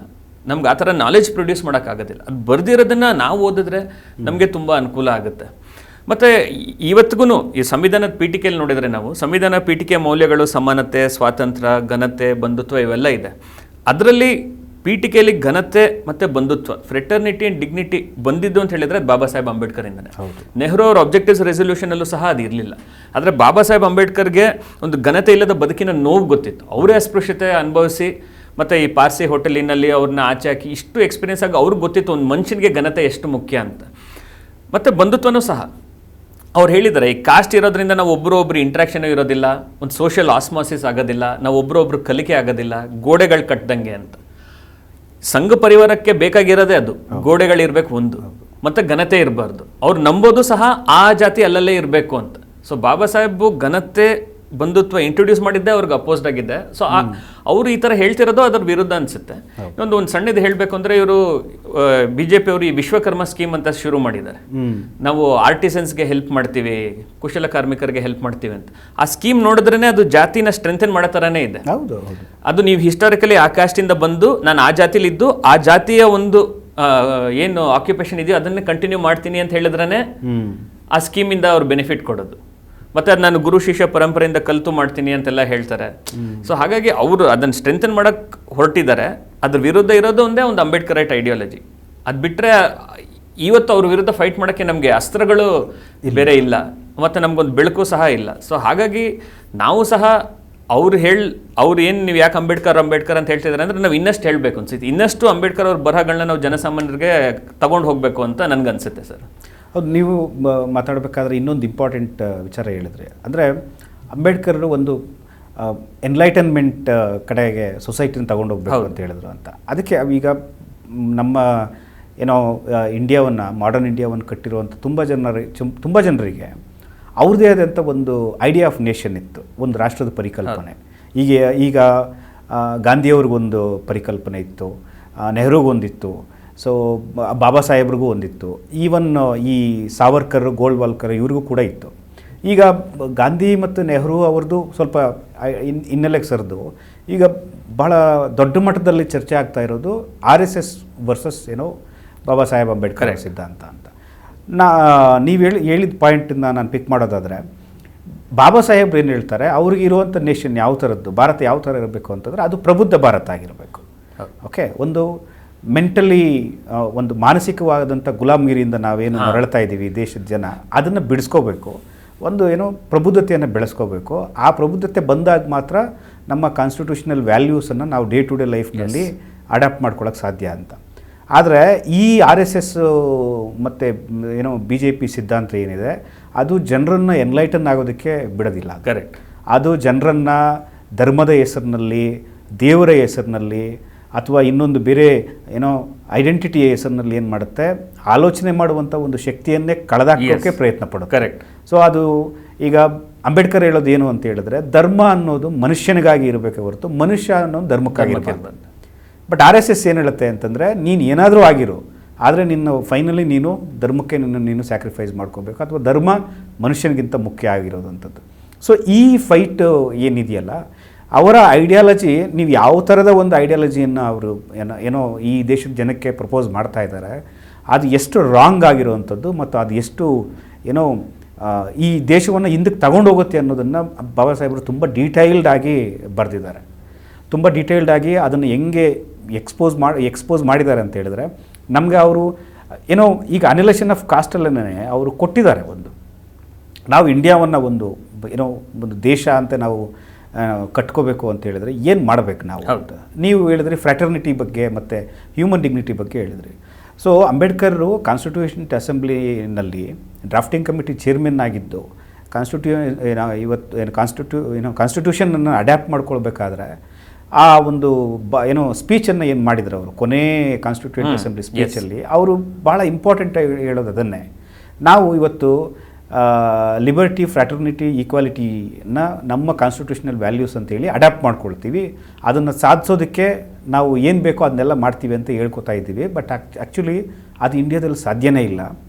ನಮ್ಗೆ ಆ ಥರ ನಾಲೆಜ್ ಪ್ರೊಡ್ಯೂಸ್ ಮಾಡೋಕ್ಕಾಗೋದಿಲ್ಲ. ಅದು ಬರೆದಿರೋದನ್ನು ನಾವು ಓದಿದ್ರೆ ನಮಗೆ ತುಂಬ ಅನುಕೂಲ ಆಗುತ್ತೆ. ಮತ್ತು ಇವತ್ತಿಗೂ ಈ ಸಂವಿಧಾನದ ಪೀಠಿಕೆಯಲ್ಲಿ ನೋಡಿದರೆ, ನಾವು ಸಂವಿಧಾನ ಪೀಠಿಕೆ ಮೌಲ್ಯಗಳು ಸಮಾನತೆ, ಸ್ವಾತಂತ್ರ್ಯ, ಘನತೆ, ಬಂಧುತ್ವ ಇವೆಲ್ಲ ಇದೆ. ಅದರಲ್ಲಿ ಪೀಠಿಕೆಯಲ್ಲಿ ಘನತೆ ಮತ್ತು ಬಂಧುತ್ವ, ಫ್ರೆಟರ್ನಿಟಿ ಆ್ಯಂಡ್ ಡಿಗ್ನಿಟಿ ಬಂದಿದ್ದು ಅಂತ ಹೇಳಿದರೆ ಬಾಬಾ ಸಾಹೇಬ್ ಅಂಬೇಡ್ಕರಿಂದನೇ. ನೆಹರು ಅವ್ರ ಆಬ್ಜೆಕ್ಟಿವ್ಸ್ ರೆಸೊಲ್ಯೂಷನಲ್ಲೂ ಸಹ ಅದು ಇರಲಿಲ್ಲ. ಆದರೆ ಬಾಬಾ ಸಾಹೇಬ್ ಅಂಬೇಡ್ಕರ್ಗೆ ಒಂದು ಘನತೆ ಇಲ್ಲದ ಬದುಕಿನ ನೋವು ಗೊತ್ತಿತ್ತು. ಅವರೇ ಅಸ್ಪೃಶ್ಯತೆ ಅನುಭವಿಸಿ ಮತ್ತು ಈ ಪಾರ್ಸಿ ಹೋಟೆಲಿನಲ್ಲಿ ಅವ್ರನ್ನ ಆಚೆ ಹಾಕಿ ಇಷ್ಟು ಎಕ್ಸ್ಪೀರಿಯನ್ಸ್ ಆಗಿ ಅವ್ರಿಗೆ ಗೊತ್ತಿತ್ತು ಒಂದು ಮನುಷ್ಯನಿಗೆ ಘನತೆ ಎಷ್ಟು ಮುಖ್ಯ ಅಂತ. ಮತ್ತು ಬಂಧುತ್ವನೂ ಸಹ ಅವ್ರು ಹೇಳಿದ್ದಾರೆ, ಈ ಕಾಸ್ಟ್ ಇರೋದ್ರಿಂದ ನಾವು ಒಬ್ಬರೊಬ್ರು ಇಂಟ್ರಾಕ್ಷನ್ ಇರೋದಿಲ್ಲ, ಒಂದು ಸೋಷಿಯಲ್ ಆಸ್ಮಾಸಿಸ್ ಆಗೋದಿಲ್ಲ, ನಾವು ಒಬ್ಬರೊಬ್ರು ಕಲಿಕೆ ಆಗೋದಿಲ್ಲ, ಗೋಡೆಗಳು ಕಟ್ಟದಂಗೆ ಅಂತ. ಸಂಘ ಪರಿವಾರಕ್ಕೆ ಬೇಕಾಗಿರೋದೇ ಅದು, ಗೋಡೆಗಳಿರ್ಬೇಕು ಒಂದು, ಮತ್ತು ಘನತೆ ಇರಬಾರ್ದು. ಅವ್ರು ನಂಬೋದು ಸಹ ಆ ಜಾತಿ ಅಲ್ಲಲ್ಲೇ ಇರಬೇಕು ಅಂತ. ಸೊ ಬಾಬಾ ಸಾಹೇಬು ಘನತೆ ಬಂಧುತ್ವ ಇಂಟ್ರೊಡ್ಯೂಸ್ ಮಾಡಿದ್ದೆ ಅವ್ರಿಗೆ ಅಪೋಸ್ಡ್ ಆಗಿದ್ದೆ. ಸೊ ಅವರು ಈ ಥರ ಹೇಳ್ತಿರೋದು ಅದ್ರ ವಿರುದ್ಧ ಅನಿಸುತ್ತೆ. ಒಂದು ಸಣ್ಣದು ಹೇಳಬೇಕು ಅಂದರೆ ಇವರು BJP ಅವರು ಈ ವಿಶ್ವಕರ್ಮ ಸ್ಕೀಮ್ ಅಂತ ಶುರು ಮಾಡಿದ್ದಾರೆ. ನಾವು ಆರ್ಟಿಸನ್ಸ್ಗೆ ಹೆಲ್ಪ್ ಮಾಡ್ತೀವಿ, ಕುಶಲ ಕಾರ್ಮಿಕರಿಗೆ ಹೆಲ್ಪ್ ಮಾಡ್ತೀವಿ ಅಂತ. ಆ ಸ್ಕೀಮ್ ನೋಡಿದ್ರೇ ಅದು ಜಾತಿನ ಸ್ಟ್ರೆಂಥನ್ ಮಾಡೋ ಥರನೇ ಇದೆ. ಅದು ನೀವು ಹಿಸ್ಟಾರಿಕಲಿ ಆ ಕಾಸ್ಟಿಂದ ಬಂದು ನಾನು ಆ ಜಾತಿಲಿದ್ದು ಆ ಜಾತಿಯ ಒಂದು ಏನು ಆಕ್ಯುಪೇಷನ್ ಇದೆಯೋ ಅದನ್ನೇ ಕಂಟಿನ್ಯೂ ಮಾಡ್ತೀನಿ ಅಂತ ಹೇಳಿದ್ರೇ ಆ ಸ್ಕೀಮಿಂದ ಅವ್ರು ಬೆನಿಫಿಟ್ ಕೊಡೋದು. ಮತ್ತು ಅದು ನಾನು ಗುರು ಶಿಷ್ಯ ಪರಂಪರೆಯಿಂದ ಕಲಿತು ಮಾಡ್ತೀನಿ ಅಂತೆಲ್ಲ ಹೇಳ್ತಾರೆ. ಸೊ ಹಾಗಾಗಿ ಅವರು ಅದನ್ನು ಸ್ಟ್ರೆಂಥನ್ ಮಾಡೋಕ್ಕೆ ಹೊರಟಿದ್ದಾರೆ. ಅದ್ರ ವಿರುದ್ಧ ಇರೋದು ಒಂದೇ ಒಂದು ಅಂಬೇಡ್ಕರ್ ರೈಟ್ ಐಡಿಯಾಲಜಿ. ಅದು ಬಿಟ್ಟರೆ ಇವತ್ತು ಅವ್ರ ವಿರುದ್ಧ ಫೈಟ್ ಮಾಡೋಕ್ಕೆ ನಮಗೆ ಅಸ್ತ್ರಗಳು ಬೇರೆ ಇಲ್ಲ, ಮತ್ತು ನಮಗೊಂದು ಬೆಳಕು ಸಹ ಇಲ್ಲ. ಸೊ ಹಾಗಾಗಿ ನಾವು ಸಹ ಅವ್ರು ಏನು ನೀವು ಯಾಕೆ ಅಂಬೇಡ್ಕರ್ ಅಂತ ಹೇಳ್ತಿದ್ದಾರೆ ಅಂದರೆ ನಾವು ಇನ್ನಷ್ಟು ಹೇಳಬೇಕು ಅನ್ಸುತ್ತೆ. ಇನ್ನಷ್ಟು ಅಂಬೇಡ್ಕರ್ ಅವ್ರ ಬರಹಗಳನ್ನ ನಾವು ಜನಸಾಮಾನ್ಯರಿಗೆ ತಗೊಂಡು ಹೋಗಬೇಕು ಅಂತ ನನಗನ್ಸುತ್ತೆ ಸರ್. ಹೌದು, ನೀವು ಮಾತಾಡಬೇಕಾದ್ರೆ ಇನ್ನೊಂದು ಇಂಪಾರ್ಟೆಂಟ್ ವಿಚಾರ ಹೇಳಿದ್ರಿ. ಅಂದರೆ ಅಂಬೇಡ್ಕರ್ ಒಂದು ಎನ್ಲೈಟನ್ಮೆಂಟ್ ಕಡೆಗೆ ಸೊಸೈಟಿನ ತಗೊಂಡು ಹೋಗ್ಬೇಕು ಅಂತ ಹೇಳಿದ್ರು ಅಂತ. ಅದಕ್ಕೆ ಈಗ ನಮ್ಮ ಏನೋ ಇಂಡಿಯಾವನ್ನು, ಮಾಡರ್ನ್ ಇಂಡಿಯಾವನ್ನು ಕಟ್ಟಿರುವಂಥ ತುಂಬ ಜನರಿಗೆ ಅವ್ರದ್ದೇ ಆದಂಥ ಒಂದು ಐಡಿಯಾ ಆಫ್ ನೇಷನ್ ಇತ್ತು, ಒಂದು ರಾಷ್ಟ್ರದ ಪರಿಕಲ್ಪನೆ. ಈಗ ಗಾಂಧಿಯವ್ರಿಗೊಂದು ಪರಿಕಲ್ಪನೆ ಇತ್ತು, ನೆಹರೂಗೊಂದಿತ್ತು, ಸೊ ಬಾಬಾ ಸಾಹೇಬ್ರಿಗೂ ಒಂದಿತ್ತು, ಈವನ್ ಈ ಸಾವರ್ಕರ್, ಗೋಲ್ವಾಲ್ಕರ್ ಇವ್ರಿಗೂ ಕೂಡ ಇತ್ತು. ಈಗ ಗಾಂಧಿ ಮತ್ತು ನೆಹರು ಅವ್ರದ್ದು ಸ್ವಲ್ಪ ಹಿನ್ನೆಲೆಗೆ ಸರಿದು ಈಗ ಬಹಳ ದೊಡ್ಡ ಮಟ್ಟದಲ್ಲಿ ಚರ್ಚೆ ಆಗ್ತಾ ಇರೋದು RSS ವರ್ಸಸ್ ಏನೋ ಬಾಬಾ ಸಾಹೇಬ್ ಅಂಬೇಡ್ಕರ್ ಸಿದ್ಧಾಂತ ಅಂತ. ನೀವು ಹೇಳಿದ ಪಾಯಿಂಟನ್ನು ನಾನು ಪಿಕ್ ಮಾಡೋದಾದರೆ, ಬಾಬಾ ಸಾಹೇಬ್ರು ಏನು ಹೇಳ್ತಾರೆ, ಅವ್ರಿಗೆ ಇರುವಂಥ ನೇಷನ್ ಯಾವ ಥರದ್ದು, ಭಾರತ ಯಾವ ಥರ ಇರಬೇಕು ಅಂತಂದರೆ ಅದು ಪ್ರಬುದ್ಧ ಭಾರತ ಆಗಿರಬೇಕು. ಓಕೆ, ಒಂದು ಮೆಂಟಲಿ ಒಂದು ಮಾನಸಿಕವಾದಂಥ ಗುಲಾಮಗಿರಿಯಿಂದ ನಾವೇನು ಹೊರಳ್ತಾ ಇದ್ದೀವಿ ದೇಶದ ಜನ, ಅದನ್ನು ಬಿಡಿಸ್ಕೋಬೇಕು. ಒಂದು ಏನೋ ಪ್ರಬುದ್ಧತೆಯನ್ನು ಬೆಳೆಸ್ಕೋಬೇಕು. ಆ ಪ್ರಬುದ್ಧತೆ ಬಂದಾಗ ಮಾತ್ರ ನಮ್ಮ ಕಾನ್ಸ್ಟಿಟ್ಯೂಷನಲ್ ವ್ಯಾಲ್ಯೂಸನ್ನು ನಾವು ಡೇ ಟು ಡೇ ಲೈಫ್ನಲ್ಲಿ ಅಡಾಪ್ಟ್ ಮಾಡ್ಕೊಳ್ಳೋಕೆ ಸಾಧ್ಯ ಅಂತ. ಆದರೆ ಈ RSS ಮತ್ತು ಏನೋ BJP ಸಿದ್ಧಾಂತ ಏನಿದೆ ಅದು ಜನರನ್ನು ಎನ್ಲೈಟನ್ ಆಗೋದಕ್ಕೆ ಬಿಡೋದಿಲ್ಲ. ಕರೆಕ್ಟ್. ಅದು ಜನರನ್ನು ಧರ್ಮದ ಹೆಸರಿನಲ್ಲಿ, ದೇವರ ಹೆಸರಿನಲ್ಲಿ, ಅಥವಾ ಇನ್ನೊಂದು ಬೇರೆ ಏನೋ ಐಡೆಂಟಿಟಿಯ ಹೆಸರಿನಲ್ಲಿ ಏನು ಮಾಡುತ್ತೆ, ಆಲೋಚನೆ ಮಾಡುವಂಥ ಒಂದು ಶಕ್ತಿಯನ್ನೇ ಕಳೆದಾಕೋಕ್ಕೆ ಪ್ರಯತ್ನ ಪಡೋದು. ಕರೆಕ್ಟ್. ಸೊ ಅದು ಈಗ ಅಂಬೇಡ್ಕರ್ ಹೇಳೋದು ಏನು ಅಂತ ಹೇಳಿದ್ರೆ, ಧರ್ಮ ಅನ್ನೋದು ಮನುಷ್ಯನಿಗಾಗಿ ಇರಬೇಕೆ ಹೊರತು ಮನುಷ್ಯ ಅನ್ನೋದು ಧರ್ಮಕ್ಕಾಗಿ ಇರಬಾರ್ದು. ಬಟ್ RSS ಏನು ಹೇಳುತ್ತೆ ಅಂತಂದರೆ, ನೀನು ಏನಾದರೂ ಆಗಿರು, ಆದರೆ ಫೈನಲಿ ನೀನು ಧರ್ಮಕ್ಕೆ ನೀನು ಸ್ಯಾಕ್ರಿಫೈಸ್ ಮಾಡ್ಕೋಬೇಕು, ಅಥವಾ ಧರ್ಮ ಮನುಷ್ಯನಿಗಿಂತ ಮುಖ್ಯ ಆಗಿರೋದು ಅಂಥದ್ದು. ಸೊ ಈ ಫೈಟ್ ಏನಿದೆಯಲ್ಲ, ಅವರ ಐಡಿಯಾಲಜಿ, ನೀವು ಯಾವ ಥರದ ಒಂದು ಐಡಿಯಾಲಜಿಯನ್ನು ಅವರು ಏನೋ ಈ ದೇಶದ ಜನಕ್ಕೆ ಪ್ರಪೋಸ್ ಮಾಡ್ತಾ ಇದ್ದಾರೆ, ಅದು ಎಷ್ಟು ರಾಂಗ್ ಆಗಿರುವಂಥದ್ದು ಮತ್ತು ಅದು ಎಷ್ಟು ಏನೋ ಈ ದೇಶವನ್ನು ಹಿಂದಕ್ಕೆ ತಗೊಂಡೋಗುತ್ತೆ ಅನ್ನೋದನ್ನು ಬಾಬಾ ಸಾಹೇಬರು ತುಂಬ ಡೀಟೈಲ್ಡಾಗಿ ಬರೆದಿದ್ದಾರೆ. ತುಂಬ ಡೀಟೇಲ್ಡಾಗಿ ಅದನ್ನು ಹೆಂಗೆ ಎಕ್ಸ್ಪೋಸ್ ಮಾಡಿದ್ದಾರೆ ಅಂತ ಹೇಳಿದ್ರೆ, ನಮಗೆ ಅವರು ಏನೋ ಈಗ ಅನಿಲೇಷನ್ ಆಫ್ ಕಾಸ್ಟಲ್ಲೇ ಅವರು ಕೊಟ್ಟಿದ್ದಾರೆ. ನಾವು ಇಂಡಿಯಾವನ್ನು ಒಂದು ದೇಶ ಅಂತ ನಾವು ಕಟ್ಕೋಬೇಕು ಅಂತ ಹೇಳಿದ್ರೆ ಏನು ಮಾಡಬೇಕು ನಾವು ಅಂತ ನೀವು ಹೇಳಿದ್ರಿ. ಫ್ರ್ಯಾಟರ್ನಿಟಿ ಬಗ್ಗೆ ಮತ್ತು ಹ್ಯೂಮನ್ ಡಿಗ್ನಿಟಿ ಬಗ್ಗೆ ಹೇಳಿದ್ರಿ. ಸೊ ಅಂಬೇಡ್ಕರ್ ಕಾನ್ಸ್ಟಿಟ್ಯೂಷನ್ ಅಸೆಂಬ್ಲಿನಲ್ಲಿ ಡ್ರಾಫ್ಟಿಂಗ್ ಕಮಿಟಿ ಚೇರ್ಮನ್ ಆಗಿದ್ದು, ಕಾನ್ಸ್ಟಿಟ್ಯೂಷನನ್ನು ಅಡ್ಯಾಪ್ಟ್ ಮಾಡ್ಕೊಳ್ಬೇಕಾದ್ರೆ ಆ ಒಂದು ಸ್ಪೀಚನ್ನು ಏನು ಮಾಡಿದ್ರು ಅವರು, ಕೊನೆ ಕಾನ್ಸ್ಟಿಟ್ಯೂಂಟ್ ಅಸೆಂಬ್ಲಿ ಸ್ಪೀಚಲ್ಲಿ ಅವರು ಭಾಳ ಇಂಪಾರ್ಟೆಂಟಾಗಿ ಹೇಳೋದು ಅದನ್ನೇ. ನಾವು ಇವತ್ತು ಲಿಬರ್ಟಿ, ಫ್ರ್ಯಾಟರ್ನಿಟಿ, ಈಕ್ವಾಲಿಟಿನ ನಮ್ಮ ಕಾನ್ಸ್ಟಿಟ್ಯೂಷನಲ್ ವ್ಯಾಲ್ಯೂಸ್ ಅಂತೇಳಿ ಅಡ್ಯಾಪ್ಟ್ ಮಾಡ್ಕೊಳ್ತೀವಿ. ಅದನ್ನು ಸಾಧಿಸೋದಕ್ಕೆ ನಾವು ಏನು ಬೇಕೋ ಅದನ್ನೆಲ್ಲ ಮಾಡ್ತೀವಿ ಅಂತ ಹೇಳ್ಕೊತಾ ಇದ್ದೀವಿ. ಬಟ್ ಆ್ಯಕ್ಚುಲಿ ಅದು ಇಂಡಿಯಾದಲ್ಲಿ ಸಾಧ್ಯನೇ ಇಲ್ಲ.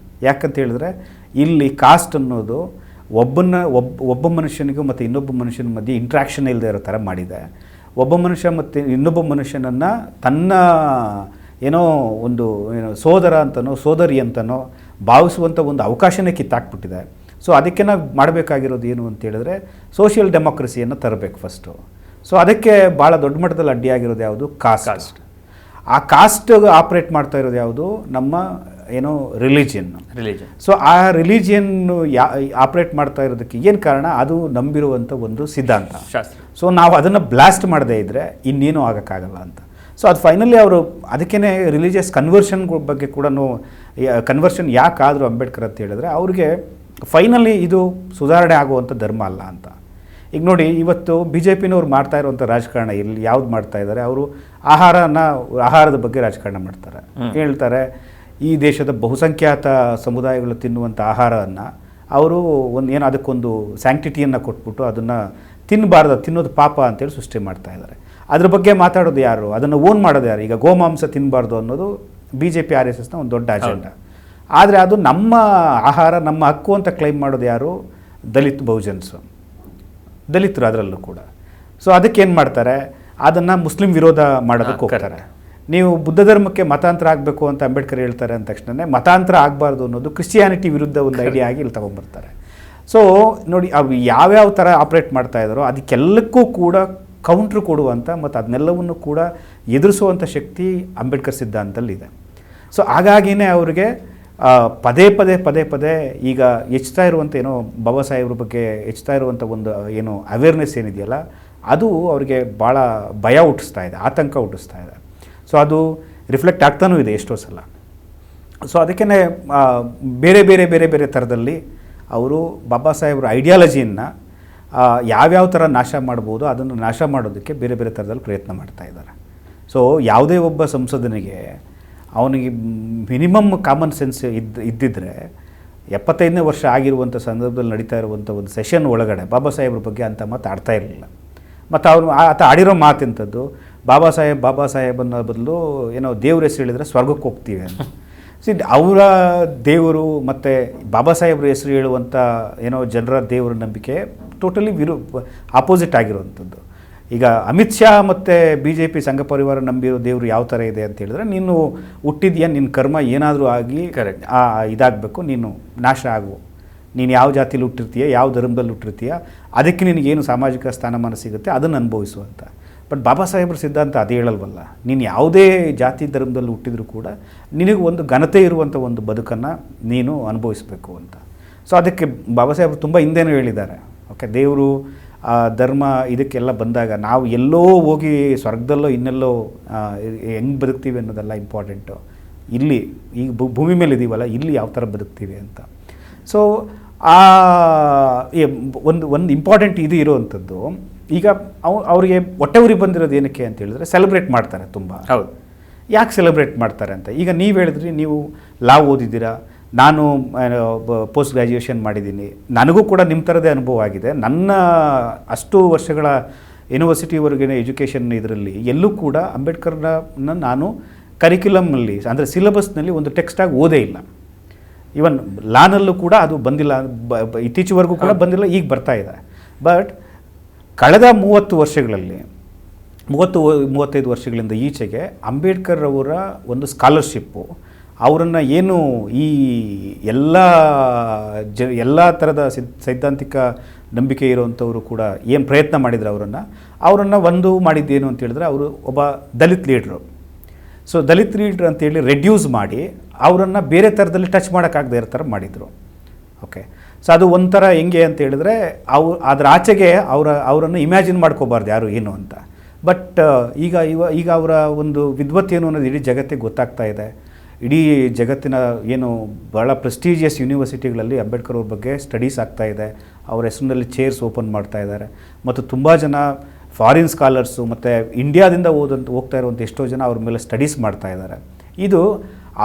ಯಾಕಂತ ಹೇಳಿದ್ರೆ ಇಲ್ಲಿ ಕಾಸ್ಟ್ ಅನ್ನೋದು ಒಬ್ಬ ಮನುಷ್ಯನಿಗೂ ಮತ್ತು ಇನ್ನೊಬ್ಬ ಮನುಷ್ಯನ ಮಧ್ಯೆ ಇಂಟ್ರ್ಯಾಕ್ಷನ್ ಇಲ್ಲದೆ ಇರೋ ಥರ ಮಾಡಿದೆ. ಒಬ್ಬ ಮನುಷ್ಯ ಮತ್ತು ಇನ್ನೊಬ್ಬ ಮನುಷ್ಯನನ್ನು ತನ್ನ ಒಂದು ಸೋದರ ಅಂತನೋ ಸೋದರಿ ಅಂತನೋ ಭಾವಿಸುವಂಥ ಒಂದು ಅವಕಾಶನೇ ಕಿತ್ತಾಕ್ಬಿಟ್ಟಿದೆ. ಸೊ ಅದಕ್ಕೆ ನಾವು ಮಾಡಬೇಕಾಗಿರೋದು ಏನು ಅಂತ ಹೇಳಿದ್ರೆ, ಸೋಷಿಯಲ್ ಡೆಮೋಕ್ರಸಿಯನ್ನು ತರಬೇಕು ಫಸ್ಟು. ಸೊ ಅದಕ್ಕೆ ಭಾಳ ದೊಡ್ಡ ಮಟ್ಟದಲ್ಲಿ ಅಡ್ಡಿಯಾಗಿರೋದು ಯಾವುದು, ಕಾಸ್ಟ್. ಆ ಕಾಸ್ಟ್ ಆಪ್ರೇಟ್ ಮಾಡ್ತಾ ಇರೋದು ಯಾವುದು, ನಮ್ಮ ರಿಲಿಜಿಯನ್. ಸೊ ಆ ರಿಲಿಜಿಯನ್ನು ಆಪ್ರೇಟ್ ಮಾಡ್ತಾ ಇರೋದಕ್ಕೆ ಏನು ಕಾರಣ, ಅದು ನಂಬಿರುವಂಥ ಒಂದು ಸಿದ್ಧಾಂತ, ಶಾಸ್ತ್ರ. ಸೊ ನಾವು ಅದನ್ನು ಬ್ಲಾಸ್ಟ್ ಮಾಡದೇ ಇದ್ದರೆ ಇನ್ನೇನು ಆಗೋಕ್ಕಾಗಲ್ಲ ಅಂತ. ಸೊ ಅದು ಫೈನಲಿ ಅವರು ಅದಕ್ಕೇ ರಿಲಿಜಿಯಸ್ ಕನ್ವರ್ಷನ್ಗಳ ಬಗ್ಗೆ ಕೂಡ ಕನ್ವರ್ಷನ್ ಯಾಕಾದರೂ ಅಂಬೇಡ್ಕರ್ ಅಂತ ಹೇಳಿದ್ರೆ, ಅವ್ರಿಗೆ ಫೈನಲಿ ಇದು ಸುಧಾರಣೆ ಆಗುವಂಥ ಧರ್ಮ ಅಲ್ಲ ಅಂತ. ಈಗ ನೋಡಿ, ಇವತ್ತು BJPನವ್ರು ಮಾಡ್ತಾ ಇರುವಂಥ ರಾಜಕಾರಣ ಯಾವ್ದು ಮಾಡ್ತಾ ಇದ್ದಾರೆ, ಅವರು ಆಹಾರದ ಬಗ್ಗೆ ರಾಜಕಾರಣ ಮಾಡ್ತಾರೆ. ಹೇಳ್ತಾರೆ ಈ ದೇಶದ ಬಹುಸಂಖ್ಯಾತ ಸಮುದಾಯಗಳು ತಿನ್ನುವಂಥ ಆಹಾರವನ್ನು ಅವರು ಅದಕ್ಕೊಂದು ಸ್ಯಾಂಕ್ಟಿಟಿಯನ್ನು ಕೊಟ್ಬಿಟ್ಟು ಅದನ್ನು ತಿನ್ನಬಾರ್ದು, ತಿನ್ನೋದು ಪಾಪ ಅಂತೇಳಿ ಸೃಷ್ಟಿ ಮಾಡ್ತಾ ಇದ್ದಾರೆ. ಅದ್ರ ಬಗ್ಗೆ ಮಾತಾಡೋದು ಯಾರು, ಅದನ್ನು ಓನ್ ಮಾಡೋದು ಯಾರು? ಈಗ ಗೋಮಾಂಸ ತಿನ್ನಬಾರ್ದು ಅನ್ನೋದು BJP RSSನ ಒಂದು ದೊಡ್ಡ ಅಜೆಂಡಾ. ಆದರೆ ಅದು ನಮ್ಮ ಆಹಾರ, ನಮ್ಮ ಹಕ್ಕು ಅಂತ ಕ್ಲೈಮ್ ಮಾಡೋದು ಯಾರು? ದಲಿತ ಬಹುಜನ್ಸು, ದಲಿತರು ಅದರಲ್ಲೂ ಕೂಡ. ಸೊ ಅದಕ್ಕೇನು ಮಾಡ್ತಾರೆ, ಅದನ್ನು ಮುಸ್ಲಿಂ ವಿರೋಧ ಮಾಡೋದಕ್ಕೆ ಹೋಗ್ತಾರೆ. ನೀವು ಬುದ್ಧ ಧರ್ಮಕ್ಕೆ ಮತಾಂತರ ಆಗಬೇಕು ಅಂತ ಅಂಬೇಡ್ಕರ್ ಹೇಳ್ತಾರೆ ಅಂದ ತಕ್ಷಣ ಮತಾಂತರ ಆಗಬಾರ್ದು ಅನ್ನೋದು ಕ್ರಿಶ್ಚಿಯಾನಿಟಿ ವಿರುದ್ಧ ಒಂದು ಐಡಿಯಾ ಆಗಿ ಇಲ್ಲಿ ತೊಗೊಂಡ್ಬರ್ತಾರೆ. ಸೊ ನೋಡಿ, ಅವು ಯಾವ್ಯಾವ ಥರ ಆಪ್ರೇಟ್ ಮಾಡ್ತಾ ಇದ್ದಾರೋ ಅದಕ್ಕೆಲ್ಲಕ್ಕೂ ಕೂಡ ಕೌಂಟ್ರ್ ಕೊಡುವಂಥ ಮತ್ತು ಅದನ್ನೆಲ್ಲವನ್ನು ಕೂಡ ಎದುರಿಸುವಂಥ ಶಕ್ತಿ ಅಂಬೇಡ್ಕರ್ ಸಿದ್ಧಾಂತದಲ್ಲಿದೆ. ಸೊ ಹಾಗಾಗಿನೇ ಅವ್ರಿಗೆ ಪದೇ ಪದೇ ಈಗ ಹೆಚ್ಚುತ್ತಾ ಇರುವಂಥ ಏನೋ ಬಾಬಾ ಸಾಹೇಬ್ರ ಬಗ್ಗೆ ಹೆಚ್ಚುತ್ತಾ ಇರುವಂಥ ಒಂದು ಏನು ಅವೇರ್ನೆಸ್ ಏನಿದೆಯಲ್ಲ, ಅದು ಅವ್ರಿಗೆ ಭಾಳ ಭಯ ಹುಟ್ಟಿಸ್ತಾ ಇದೆ, ಆತಂಕ ಹುಟ್ಟಿಸ್ತಾ ಇದೆ. ಸೊ ಅದು ರಿಫ್ಲೆಕ್ಟ್ ಆಗ್ತಾನೂ ಇದೆ ಎಷ್ಟೋ ಸಲ. ಸೊ ಅದಕ್ಕೇ ಬೇರೆ ಥರದಲ್ಲಿ ಅವರು ಬಾಬಾ ಸಾಹೇಬ್ರ ಐಡಿಯಾಲಜಿಯನ್ನು ಯಾವ್ಯಾವ ಥರ ನಾಶ ಮಾಡ್ಬೋದು ಅದನ್ನು ನಾಶ ಮಾಡೋದಕ್ಕೆ ಬೇರೆ ಥರದಲ್ಲಿ ಪ್ರಯತ್ನ ಮಾಡ್ತಾ ಇದ್ದಾರೆ. ಸೊ ಯಾವುದೇ ಒಬ್ಬ ಸಂಸದನಿಗೆ ಅವನಿಗೆ ಮಿನಿಮಮ್ ಕಾಮನ್ ಸೆನ್ಸ್ ಇದ್ದಿದ್ದರೆ 75ನೇ ವರ್ಷ ಆಗಿರುವಂಥ ಸಂದರ್ಭದಲ್ಲಿ ನಡೀತಾ ಇರುವಂಥ ಒಂದು ಸೆಷನ್ ಒಳಗಡೆ ಬಾಬಾ ಸಾಹೇಬ್ರ ಬಗ್ಗೆ ಅಂತ ಮಾತು ಆಡ್ತಾ ಇರಲಿಲ್ಲ. ಮತ್ತು ಅವನು ಆತ ಆಡಿರೋ ಮಾತೆಂಥದ್ದು, ಬಾಬಾ ಸಾಹೇಬ್ ಅನ್ನೋ ಬದಲು ಏನೋ ದೇವ್ರ ಹೆಸರು ಹೇಳಿದರೆ ಸ್ವರ್ಗಕ್ಕೆ ಹೋಗ್ತೀವಿ ಅಂತ. ಅವರ ದೇವರು ಮತ್ತು ಬಾಬಾ ಸಾಹೇಬ್ರ ಹೆಸರು ಹೇಳುವಂಥ ಏನೋ ಜನರ ದೇವರ ನಂಬಿಕೆ ಟೋಟಲಿ ಆಪೋಸಿಟ್ ಆಗಿರುವಂಥದ್ದು. ಈಗ ಅಮಿತ್ ಶಾ ಮತ್ತು BJP ಸಂಘ ಪರಿವಾರ ನಂಬಿರೋ ದೇವರು ಯಾವ ಥರ ಇದೆ ಅಂತ ಹೇಳಿದ್ರೆ, ನೀನು ಹುಟ್ಟಿದ್ಯಾ, ನಿನ್ನ ಕರ್ಮ ಏನಾದರೂ ಆಗಿ ಇದಾಗಬೇಕು, ನೀನು ನಾಶ ಆಗು, ನೀನು ಯಾವ ಜಾತಿಲಿ ಹುಟ್ಟಿರ್ತೀಯ, ಯಾವ ಧರ್ಮದಲ್ಲಿ ಹುಟ್ಟಿರ್ತೀಯ, ಅದಕ್ಕೆ ನಿನಗೇನು ಸಾಮಾಜಿಕ ಸ್ಥಾನಮಾನ ಸಿಗುತ್ತೆ ಅದನ್ನು ಅನುಭವಿಸುವಂಥ. ಬಟ್ ಬಾಬಾ ಸಾಹೇಬ್ರ ಸಿದ್ಧಾಂತ ಅದು ಹೇಳಲ್ವಲ್ಲ, ನೀನು ಯಾವುದೇ ಜಾತಿ ಧರ್ಮದಲ್ಲಿ ಹುಟ್ಟಿದರೂ ಕೂಡ ನಿನಗೆ ಒಂದು ಘನತೆ ಇರುವಂಥ ಒಂದು ಬದುಕನ್ನು ನೀನು ಅನುಭವಿಸಬೇಕು ಅಂತ. ಸೊ ಅದಕ್ಕೆ ಬಾಬಾ ಸಾಹೇಬ್ರು ತುಂಬ ಹಿಂದೆನೂ ಹೇಳಿದ್ದಾರೆ. ಓಕೆ, ದೇವರು ಧರ್ಮ ಇದಕ್ಕೆಲ್ಲ ಬಂದಾಗ ನಾವು ಎಲ್ಲೋ ಹೋಗಿ ಸ್ವರ್ಗದಲ್ಲೋ ಇನ್ನೆಲ್ಲೋ ಹೆಂಗೆ ಬದುಕ್ತೀವಿ ಅನ್ನೋದೆಲ್ಲ ಇಂಪಾರ್ಟೆಂಟು, ಇಲ್ಲಿ ಈಗ ಭೂಮಿ ಮೇಲೆ ಇದ್ದೀವಲ್ಲ, ಇಲ್ಲಿ ಯಾವ ಥರ ಬದುಕ್ತೀವಿ ಅಂತ. ಸೊ ಒಂದು ಇಂಪಾರ್ಟೆಂಟ್ ಇದು ಇರುವಂಥದ್ದು. ಈಗ ಅವರಿಗೆ ಹೊಟ್ಟೆ ಉರಿ ಬಂದಿರೋದು ಏನಕ್ಕೆ ಅಂತ ಹೇಳಿದ್ರೆ ಸೆಲೆಬ್ರೇಟ್ ಮಾಡ್ತಾರೆ ತುಂಬ. ಹೌದು, ಯಾಕೆ ಸೆಲೆಬ್ರೇಟ್ ಮಾಡ್ತಾರೆ ಅಂತ, ಈಗ ನೀವು ಹೇಳಿದ್ರಿ ನೀವು ಲಾ ಓದಿದ್ದೀರಾ, ನಾನು ಪೋಸ್ಟ್ ಗ್ರ್ಯಾಜುಯೇಷನ್ ಮಾಡಿದ್ದೀನಿ, ನನಗೂ ಕೂಡ ನಿಮ್ಮ ಥರದೇ ಅನುಭವ ಆಗಿದೆ. ನನ್ನ ಅಷ್ಟು ವರ್ಷಗಳ ಯೂನಿವರ್ಸಿಟಿವರೆಗಿನ ಎಜುಕೇಷನ್ ಇದರಲ್ಲಿ ಎಲ್ಲೂ ಕೂಡ ಅಂಬೇಡ್ಕರ್ನ ನಾನು ಕರಿಕ್ಯುಲಮ್ನಲ್ಲಿ ಅಂದರೆ ಸಿಲೆಬಸ್ನಲ್ಲಿ ಒಂದು ಟೆಕ್ಸ್ಟಾಗಿ ಓದೇ ಇಲ್ಲ. ಈವನ್ ಲಾನಲ್ಲೂ ಕೂಡ ಅದು ಬಂದಿಲ್ಲ, ಇತ್ತೀಚೆವರೆಗೂ ಕೂಡ ಬಂದಿಲ್ಲ, ಈಗ ಬರ್ತಾ ಇದೆ. ಬಟ್ ಕಳೆದ 30 ವರ್ಷಗಳಲ್ಲಿ 35 ವರ್ಷಗಳಿಂದ ಈಚೆಗೆ ಅಂಬೇಡ್ಕರ್ ಅವರ ಒಂದು ಸ್ಕಾಲರ್ಶಿಪ್ಪು ಅವರನ್ನು ಏನು ಈ ಎಲ್ಲ ಥರದ ಸೈದ್ಧಾಂತಿಕ ನಂಬಿಕೆ ಇರುವಂಥವರು ಕೂಡ ಏನು ಪ್ರಯತ್ನ ಮಾಡಿದ್ರು ಅವರನ್ನು ಒಂದು ಮಾಡಿದ್ದೇನು ಅಂತ ಹೇಳಿದ್ರೆ, ಅವರು ಒಬ್ಬ ದಲಿತ್ ಲೀಡ್ರು. ಸೊ ದಲಿತ್ ಲೀಡ್ರ್ ಅಂತೇಳಿ ರೆಡ್ಯೂಸ್ ಮಾಡಿ ಅವರನ್ನು ಬೇರೆ ಥರದಲ್ಲಿ ಟಚ್ ಮಾಡೋಕ್ಕಾಗದೇ ಇರೋ ಥರ ಮಾಡಿದರು. ಓಕೆ, ಸೊ ಅದು ಒಂಥರ ಹೆಂಗೆ ಅಂತ ಹೇಳಿದ್ರೆ, ಅದರ ಆಚೆಗೆ ಅವರನ್ನು ಇಮ್ಯಾಜಿನ್ ಮಾಡ್ಕೋಬಾರ್ದು ಯಾರು ಏನು ಅಂತ. ಬಟ್ ಈಗ ಅವರ ಒಂದು ವಿದ್ವತ್ತೇನು ಅನ್ನೋದು ಇಡೀ ಜಗತ್ತಿಗೆ ಗೊತ್ತಾಗ್ತಾ ಇದೆ. ಇಡೀ ಜಗತ್ತಿನ ಏನು ಭಾಳ ಪ್ರೆಸ್ಟೀಜಿಯಸ್ ಯೂನಿವರ್ಸಿಟಿಗಳಲ್ಲಿ ಅಂಬೇಡ್ಕರ್ ಅವ್ರ ಬಗ್ಗೆ ಸ್ಟಡೀಸ್ ಆಗ್ತಾ ಇದೆ. ಅವ್ರ ಹೆಸರಿನಲ್ಲಿ ಚೇರ್ಸ್ ಓಪನ್ ಮಾಡ್ತಾ ಇದ್ದಾರೆ. ಮತ್ತು ತುಂಬ ಜನ ಫಾರಿನ್ ಸ್ಕಾಲರ್ಸು ಮತ್ತು ಇಂಡಿಯಾದಿಂದ ಹೋಗ್ತಾ ಇರುವಂಥ ಎಷ್ಟೋ ಜನ ಅವ್ರ ಮೇಲೆ ಸ್ಟಡೀಸ್ ಮಾಡ್ತಾ ಇದ್ದಾರೆ. ಇದು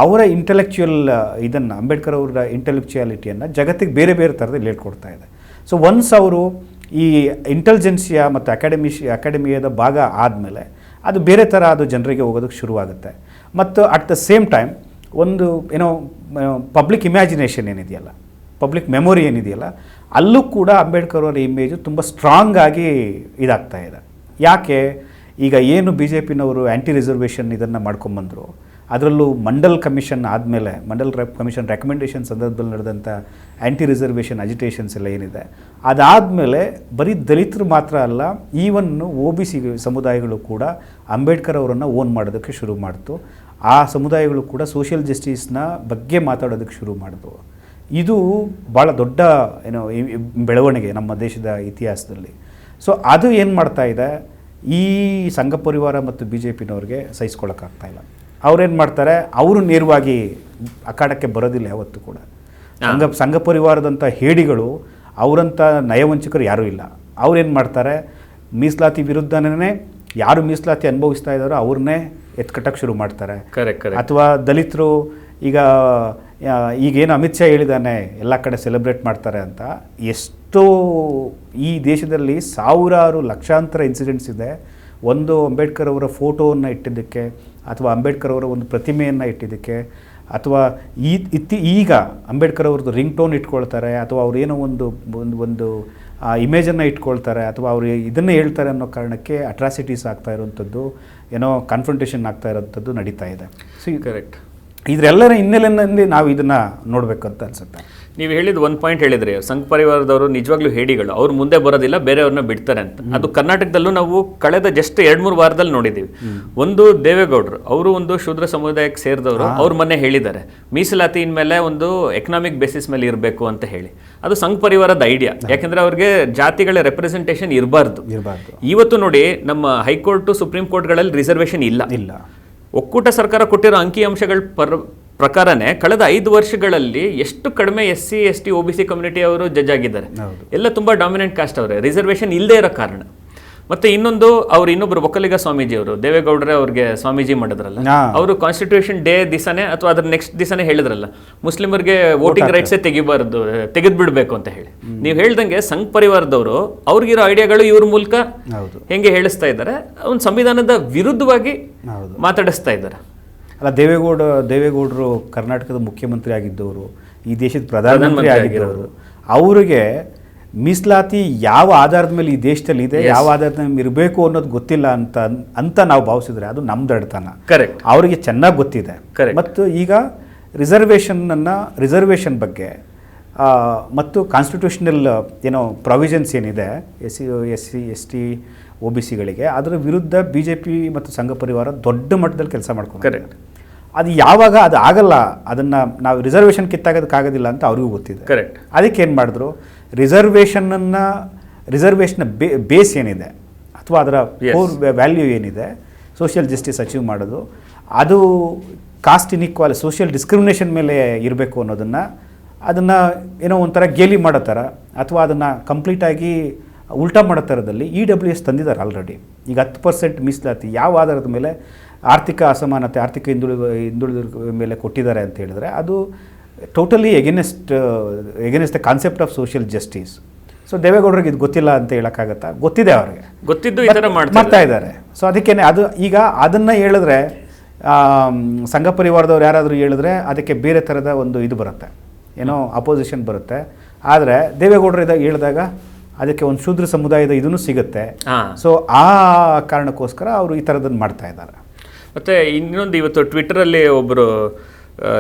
ಅವರ ಇಂಟೆಲೆಕ್ಚುಯಲ್ ಇದನ್ನು, ಅಂಬೇಡ್ಕರ್ ಅವರ ಇಂಟೆಲೆಕ್ಚುಯಾಲಿಟಿಯನ್ನು ಜಗತ್ತಿಗೆ ಬೇರೆ ಥರದಲ್ಲಿ ಹೇಳ್ಕೊಡ್ತಾ ಇದೆ. ಸೊ ಒನ್ಸ್ ಅವರು ಈ ಇಂಟೆಲಿಜೆನ್ಸಿಯಾ ಮತ್ತು ಅಕಾಡೆಮಿಯಾದ ಭಾಗ ಆದಮೇಲೆ ಅದು ಬೇರೆ ಥರ ಅದು ಜನರಿಗೆ ಹೋಗೋದಕ್ಕೆ ಶುರುವಾಗುತ್ತೆ. ಮತ್ತು ಅಟ್ ದ ಸೇಮ್ ಟೈಮ್ ಒಂದು ಏನೋ ಪಬ್ಲಿಕ್ ಇಮ್ಯಾಜಿನೇಷನ್ ಏನಿದೆಯಲ್ಲ, ಪಬ್ಲಿಕ್ ಮೆಮೊರಿ ಏನಿದೆಯಲ್ಲ, ಅಲ್ಲೂ ಕೂಡ ಅಂಬೇಡ್ಕರ್ ಅವರ ಇಮೇಜು ತುಂಬ ಸ್ಟ್ರಾಂಗ್ ಆಗಿ ಇದಾಗ್ತಾ ಇದೆ. ಯಾಕೆ, ಈಗ ಏನು BJPನವರು ಆ್ಯಂಟಿ ರಿಸರ್ವೇಷನ್ ಇದನ್ನು ಮಾಡ್ಕೊಂಬಂದರು, ಅದರಲ್ಲೂ ಮಂಡಲ್ ಕಮಿಷನ್ ಆದಮೇಲೆ, ಮಂಡಲ್ ಕಮಿಷನ್ ರೆಕಮೆಂಡೇಷನ್ ಸಂದರ್ಭದಲ್ಲಿ ನಡೆದಂಥ ಆ್ಯಂಟಿ ರಿಸರ್ವೇಷನ್ ಅಜಿಟೇಷನ್ಸ್ ಎಲ್ಲ ಏನಿದೆ, ಅದಾದಮೇಲೆ ಬರೀ ದಲಿತರು ಮಾತ್ರ ಅಲ್ಲ, ಈವನ್ನು OBC ಸಮುದಾಯಗಳು ಕೂಡ ಅಂಬೇಡ್ಕರ್ ಅವರನ್ನು ಓನ್ ಮಾಡೋದಕ್ಕೆ ಶುರು ಮಾಡ್ತು. ಆ ಸಮುದಾಯಗಳು ಕೂಡ ಸೋಷಿಯಲ್ ಜಸ್ಟಿಸ್ನ ಬಗ್ಗೆ ಮಾತಾಡೋದಕ್ಕೆ ಶುರು ಮಾಡಿದ್ವು. ಇದು ಭಾಳ ದೊಡ್ಡ ಬೆಳವಣಿಗೆ ನಮ್ಮ ದೇಶದ ಇತಿಹಾಸದಲ್ಲಿ. ಸೊ ಅದು ಏನು ಮಾಡ್ತಾ ಇದೆ, ಈ ಸಂಘ ಪರಿವಾರ ಮತ್ತು BJPನವ್ರಿಗೆ ಸಹಿಸ್ಕೊಳ್ಳೋಕ್ಕಾಗ್ತಾಯಿಲ್ಲ. ಅವ್ರೇನು ಮಾಡ್ತಾರೆ, ಅವರು ನೇರವಾಗಿ ಅಖಾಡಕ್ಕೆ ಬರೋದಿಲ್ಲ ಯಾವತ್ತೂ ಕೂಡ. ಸಂಘ ಪರಿವಾರದಂಥ ಹೇಡಿಗಳು, ಅವರಂಥ ನಯವಂಚಕರು ಯಾರೂ ಇಲ್ಲ. ಅವ್ರೇನು ಮಾಡ್ತಾರೆ, ಮೀಸಲಾತಿ ವಿರುದ್ಧನೇ ಯಾರು ಮೀಸಲಾತಿ ಅನುಭವಿಸ್ತಾ ಇದ್ದಾರೋ ಅವ್ರನ್ನೇ ಎತ್ಕಟ್ಟಕ್ಕೆ ಶುರು ಮಾಡ್ತಾರೆ. ಅಥವಾ ದಲಿತರು ಈಗ ಈಗೇನು ಅಮಿತ್ ಶಾ ಹೇಳಿದ್ದಾನೆ ಎಲ್ಲ ಕಡೆ ಸೆಲೆಬ್ರೇಟ್ ಮಾಡ್ತಾರೆ ಅಂತ, ಎಷ್ಟೋ ಈ ದೇಶದಲ್ಲಿ ಸಾವಿರಾರು ಲಕ್ಷಾಂತರ ಇನ್ಸಿಡೆಂಟ್ಸ್ ಇದೆ. ಒಂದು ಅಂಬೇಡ್ಕರ್ ಅವರ ಫೋಟೋವನ್ನು ಇಟ್ಟಿದ್ದಕ್ಕೆ ಅಥವಾ ಅಂಬೇಡ್ಕರ್ ಅವರ ಒಂದು ಪ್ರತಿಮೆಯನ್ನು ಇಟ್ಟಿದ್ದಕ್ಕೆ ಅಥವಾ ಈಗ ಅಂಬೇಡ್ಕರ್ ಅವ್ರದ್ದು ರಿಂಗ್ ಟೋನ್ ಇಟ್ಕೊಳ್ತಾರೆ ಅಥವಾ ಅವ್ರು ಏನೋ ಒಂದು ಇಮೇಜನ್ನು ಇಟ್ಕೊಳ್ತಾರೆ ಅಥವಾ ಅವರು ಇದನ್ನೇ ಹೇಳ್ತಾರೆ ಅನ್ನೋ ಕಾರಣಕ್ಕೆ ಅಟ್ರಾಸಿಟೀಸ್ ಆಗ್ತಾ ಇರೋವಂಥದ್ದು, ಏನೋ ಕನ್ಫ್ರಂಟೇಷನ್ ಆಗ್ತಾ ಇರೋವಂಥದ್ದು ನಡೀತಾ ಇದೆ. So correct. ಇದರೆಲ್ಲರ ಹಿನ್ನೆಲೆಯಲ್ಲಿ ನಾವು ಇದನ್ನು ನೋಡಬೇಕು ಅಂತ ಅನ್ಸುತ್ತೆ. ನೀವು ಹೇಳಿದ ಒಂದು ಪಾಯಿಂಟ್ ಹೇಳಿದ್ರಿ, ಸಂಘ ಪರಿವಾರದವರು ನಿಜವಾಗ್ಲೂ ಹೇಡಿಗಳು, ಅವ್ರು ಮುಂದೆ ಬರೋದಿಲ್ಲ, ಬೇರೆಯವ್ರನ್ನ ಬಿಡ್ತಾರೆ ಅಂತ. ಅದು ಕರ್ನಾಟಕದಲ್ಲೂ ನಾವು ಕಳೆದ ಜಸ್ಟ್ 2-3 ವಾರದಲ್ಲಿ ನೋಡಿದ್ದೀವಿ. ಒಂದು ದೇವೇಗೌಡರು, ಅವರು ಒಂದು ಶೂದ್ರ ಸಮುದಾಯಕ್ಕೆ ಸೇರಿದವರು, ಅವ್ರ ಮೊನ್ನೆ ಹೇಳಿದ್ದಾರೆ ಮೀಸಲಾತಿ ಮೇಲೆ ಒಂದು ಎಕನಾಮಿಕ್ ಬೇಸಿಸ್ ಮೇಲೆ ಇರಬೇಕು ಅಂತ ಹೇಳಿ. ಅದು ಸಂಘ ಪರಿವಾರದ ಐಡಿಯಾ. ಯಾಕಂದ್ರೆ ಅವ್ರಿಗೆ ಜಾತಿಗಳ ರೆಪ್ರೆಸೆಂಟೇಷನ್ ಇರಬಾರ್ದು. ಇವತ್ತು ನೋಡಿ, ನಮ್ಮ ಹೈಕೋರ್ಟ್ ಸುಪ್ರೀಂ ಕೋರ್ಟ್ಗಳಲ್ಲಿ ರಿಸರ್ವೇಷನ್ ಇಲ್ಲ. ಒಕ್ಕೂಟ ಸರ್ಕಾರ ಕೊಟ್ಟಿರೋ ಅಂಕಿಅಂಶಗಳ ಪ್ರಕಾರನೇ ಕಳೆದ 5 ವರ್ಷಗಳಲ್ಲಿ ಎಷ್ಟು ಕಡಿಮೆ SC ST OBC ಕಮ್ಯುನಿಟಿ ಅವರು ಜಡ್ಜ್ ಆಗಿದ್ದಾರೆ. ಎಲ್ಲ ತುಂಬಾ ಡಾಮಿನೆಂಟ್ ಕಾಸ್ಟ್ ಅವರೇ, ರಿಸರ್ವೇಷನ್ ಇಲ್ಲದೆ ಇರೋ ಕಾರಣ. ಮತ್ತೆ ಇನ್ನೊಂದು, ಅವ್ರು ಇನ್ನೊಬ್ರು ಒಕ್ಕಲಿಗ ಸ್ವಾಮೀಜಿ ಅವರು, ದೇವೇಗೌಡರೇ ಅವ್ರಿಗೆ ಸ್ವಾಮೀಜಿ ಮಾಡಿದ್ರಲ್ಲ, ಅವರು ಕಾನ್ಸ್ಟಿಟ್ಯೂಷನ್ ಡೇ ದಿವಸನೇ ಅಥವಾ ಅದ್ರ ನೆಕ್ಸ್ಟ್ ದಿವಸನೇ ಹೇಳಿದ್ರಲ್ಲ, ಮುಸ್ಲಿಮರಿಗೆ ವೋಟಿಂಗ್ ರೈಟ್ಸೇ ತೆಗಿಬಾರ್ದು, ತೆಗೆದ್ಬಿಡ್ಬೇಕು ಅಂತ ಹೇಳಿ. ನೀವು ಹೇಳ್ದಂಗೆ ಸಂಘ ಪರಿವಾರದವರು ಅವ್ರಿಗಿರೋ ಐಡಿಯಾಗಳು ಇವ್ರ ಮೂಲಕ ಹೆಂಗೆ ಹೇಳಿಸ್ತಾ ಇದ್ದಾರೆ, ಒಂದು ಸಂವಿಧಾನದ ವಿರುದ್ಧವಾಗಿ ಮಾತಾಡಿಸ್ತಾ ಇದ್ದಾರೆ. ಅಲ್ಲ, ದೇವೇಗೌಡರು ಕರ್ನಾಟಕದ ಮುಖ್ಯಮಂತ್ರಿ ಆಗಿದ್ದವರು, ಈ ದೇಶದ ಪ್ರಧಾನಮಂತ್ರಿ ಆಗಿದ್ದವರು, ಅವರಿಗೆ ಮೀಸಲಾತಿ ಯಾವ ಆಧಾರದ ಮೇಲೆ ಈ ದೇಶದಲ್ಲಿ ಇದೆ, ಯಾವ ಆಧಾರದ ಮೇಲೆ ಇರಬೇಕು ಅನ್ನೋದು ಗೊತ್ತಿಲ್ಲ ಅಂತ ನಾವು ಭಾವಿಸಿದ್ರೆ ಅದು ನಮ್ಮ ದಡ್ತನ. ಕರೆಕ್ಟ್. ಅವರಿಗೆ ಚೆನ್ನಾಗಿ ಗೊತ್ತಿದೆ. ಮತ್ತು ಈಗ ರಿಸರ್ವೇಷನ್ ಬಗ್ಗೆ ಮತ್ತು ಕಾನ್ಸ್ಟಿಟ್ಯೂಷನಲ್ ಏನೋ ಪ್ರಾವಿಷನ್ಸ್ ಏನಿದೆ SC ST OBCಗಳಿಗೆ, ಅದರ ವಿರುದ್ಧ BJP ಮತ್ತು ಸಂಘ ಪರಿವಾರ ದೊಡ್ಡ ಮಟ್ಟದಲ್ಲಿ ಕೆಲಸ ಮಾಡ್ಕೊಂಡು. ಕರೆಕ್ಟ್. ಅದು ಯಾವಾಗ ಅದು ಆಗಲ್ಲ, ಅದನ್ನು ನಾವು ರಿಸರ್ವೇಷನ್ ಕಿತ್ತಾಗೋದಕ್ಕಾಗೋದಿಲ್ಲ ಅಂತ ಅವ್ರಿಗೂ ಗೊತ್ತಿದೆ. ಕರೆಕ್ಟ್. ಅದಕ್ಕೆ ಏನು ಮಾಡಿದ್ರು, ರಿಸರ್ವೇಷನ್ನ ಬೇಸ್ ಏನಿದೆ ಅಥವಾ ಅದರ ಕೋರ್ ವ್ಯಾಲ್ಯೂ ಏನಿದೆ, ಸೋಷಿಯಲ್ ಜಸ್ಟಿಸ್ ಅಚೀವ್ ಮಾಡೋದು, ಅದು ಕಾಸ್ಟ್ ಇನ್ಇಕ್ವಾಲಿಟಿ, ಸೋಷಿಯಲ್ ಡಿಸ್ಕ್ರಿಮಿನೇಷನ್ ಮೇಲೆ ಇರಬೇಕು ಅದನ್ನು ಏನೋ ಒಂಥರ ಗೇಲಿ ಮಾಡೋ ಥರ ಅಥವಾ ಅದನ್ನು ಕಂಪ್ಲೀಟಾಗಿ ಉಲ್ಟಾ ಮಾಡೋ ಥರದಲ್ಲಿ EWS ತಂದಿದ್ದಾರೆ ಆಲ್ರೆಡಿ. ಈಗ 10% ಮೀಸಲಾತಿ ಯಾವ ಆಧಾರದ ಮೇಲೆ, ಆರ್ಥಿಕ ಅಸಮಾನತೆ, ಆರ್ಥಿಕ ಹಿಂದುಳಿದ ಮೇಲೆ ಕೊಟ್ಟಿದ್ದಾರೆ ಅಂತ ಹೇಳಿದ್ರೆ ಅದು totally against the concept of social justice. So ದೇವೇಗೌಡರಿಗೆ ಇದು ಗೊತ್ತಿಲ್ಲ ಅಂತ ಹೇಳೋಕ್ಕಾಗತ್ತಾ? ಗೊತ್ತಿದೆ, ಅವ್ರಿಗೆ ಗೊತ್ತಿದ್ದು ಈ ಥರ ಮಾಡ್ತಾ ಇದ್ದಾರೆ. ಸೊ ಅದಕ್ಕೇನೆ ಅದು ಈಗ ಅದನ್ನು ಹೇಳಿದ್ರೆ, ಸಂಘ ಪರಿವಾರದವ್ರು ಯಾರಾದರೂ ಹೇಳಿದ್ರೆ ಅದಕ್ಕೆ ಬೇರೆ ಥರದ ಒಂದು ಇದು ಬರುತ್ತೆ, ಏನೋ ಅಪೋಸಿಷನ್ ಬರುತ್ತೆ. ಆದರೆ ದೇವೇಗೌಡರು ಹೇಳಿದಾಗ ಅದಕ್ಕೆ ಒಂದು ಶೂದ್ರ ಸಮುದಾಯದ ಇದನ್ನು ಸಿಗುತ್ತೆ. ಸೊ ಆ ಕಾರಣಕ್ಕೋಸ್ಕರ ಅವರು ಈ ಥರದನ್ನು ಮಾಡ್ತಾ ಇದ್ದಾರೆ. ಮತ್ತು ಇನ್ನೊಂದು, ಇವತ್ತು ಟ್ವಿಟ್ಟರಲ್ಲಿ ಒಬ್ಬರು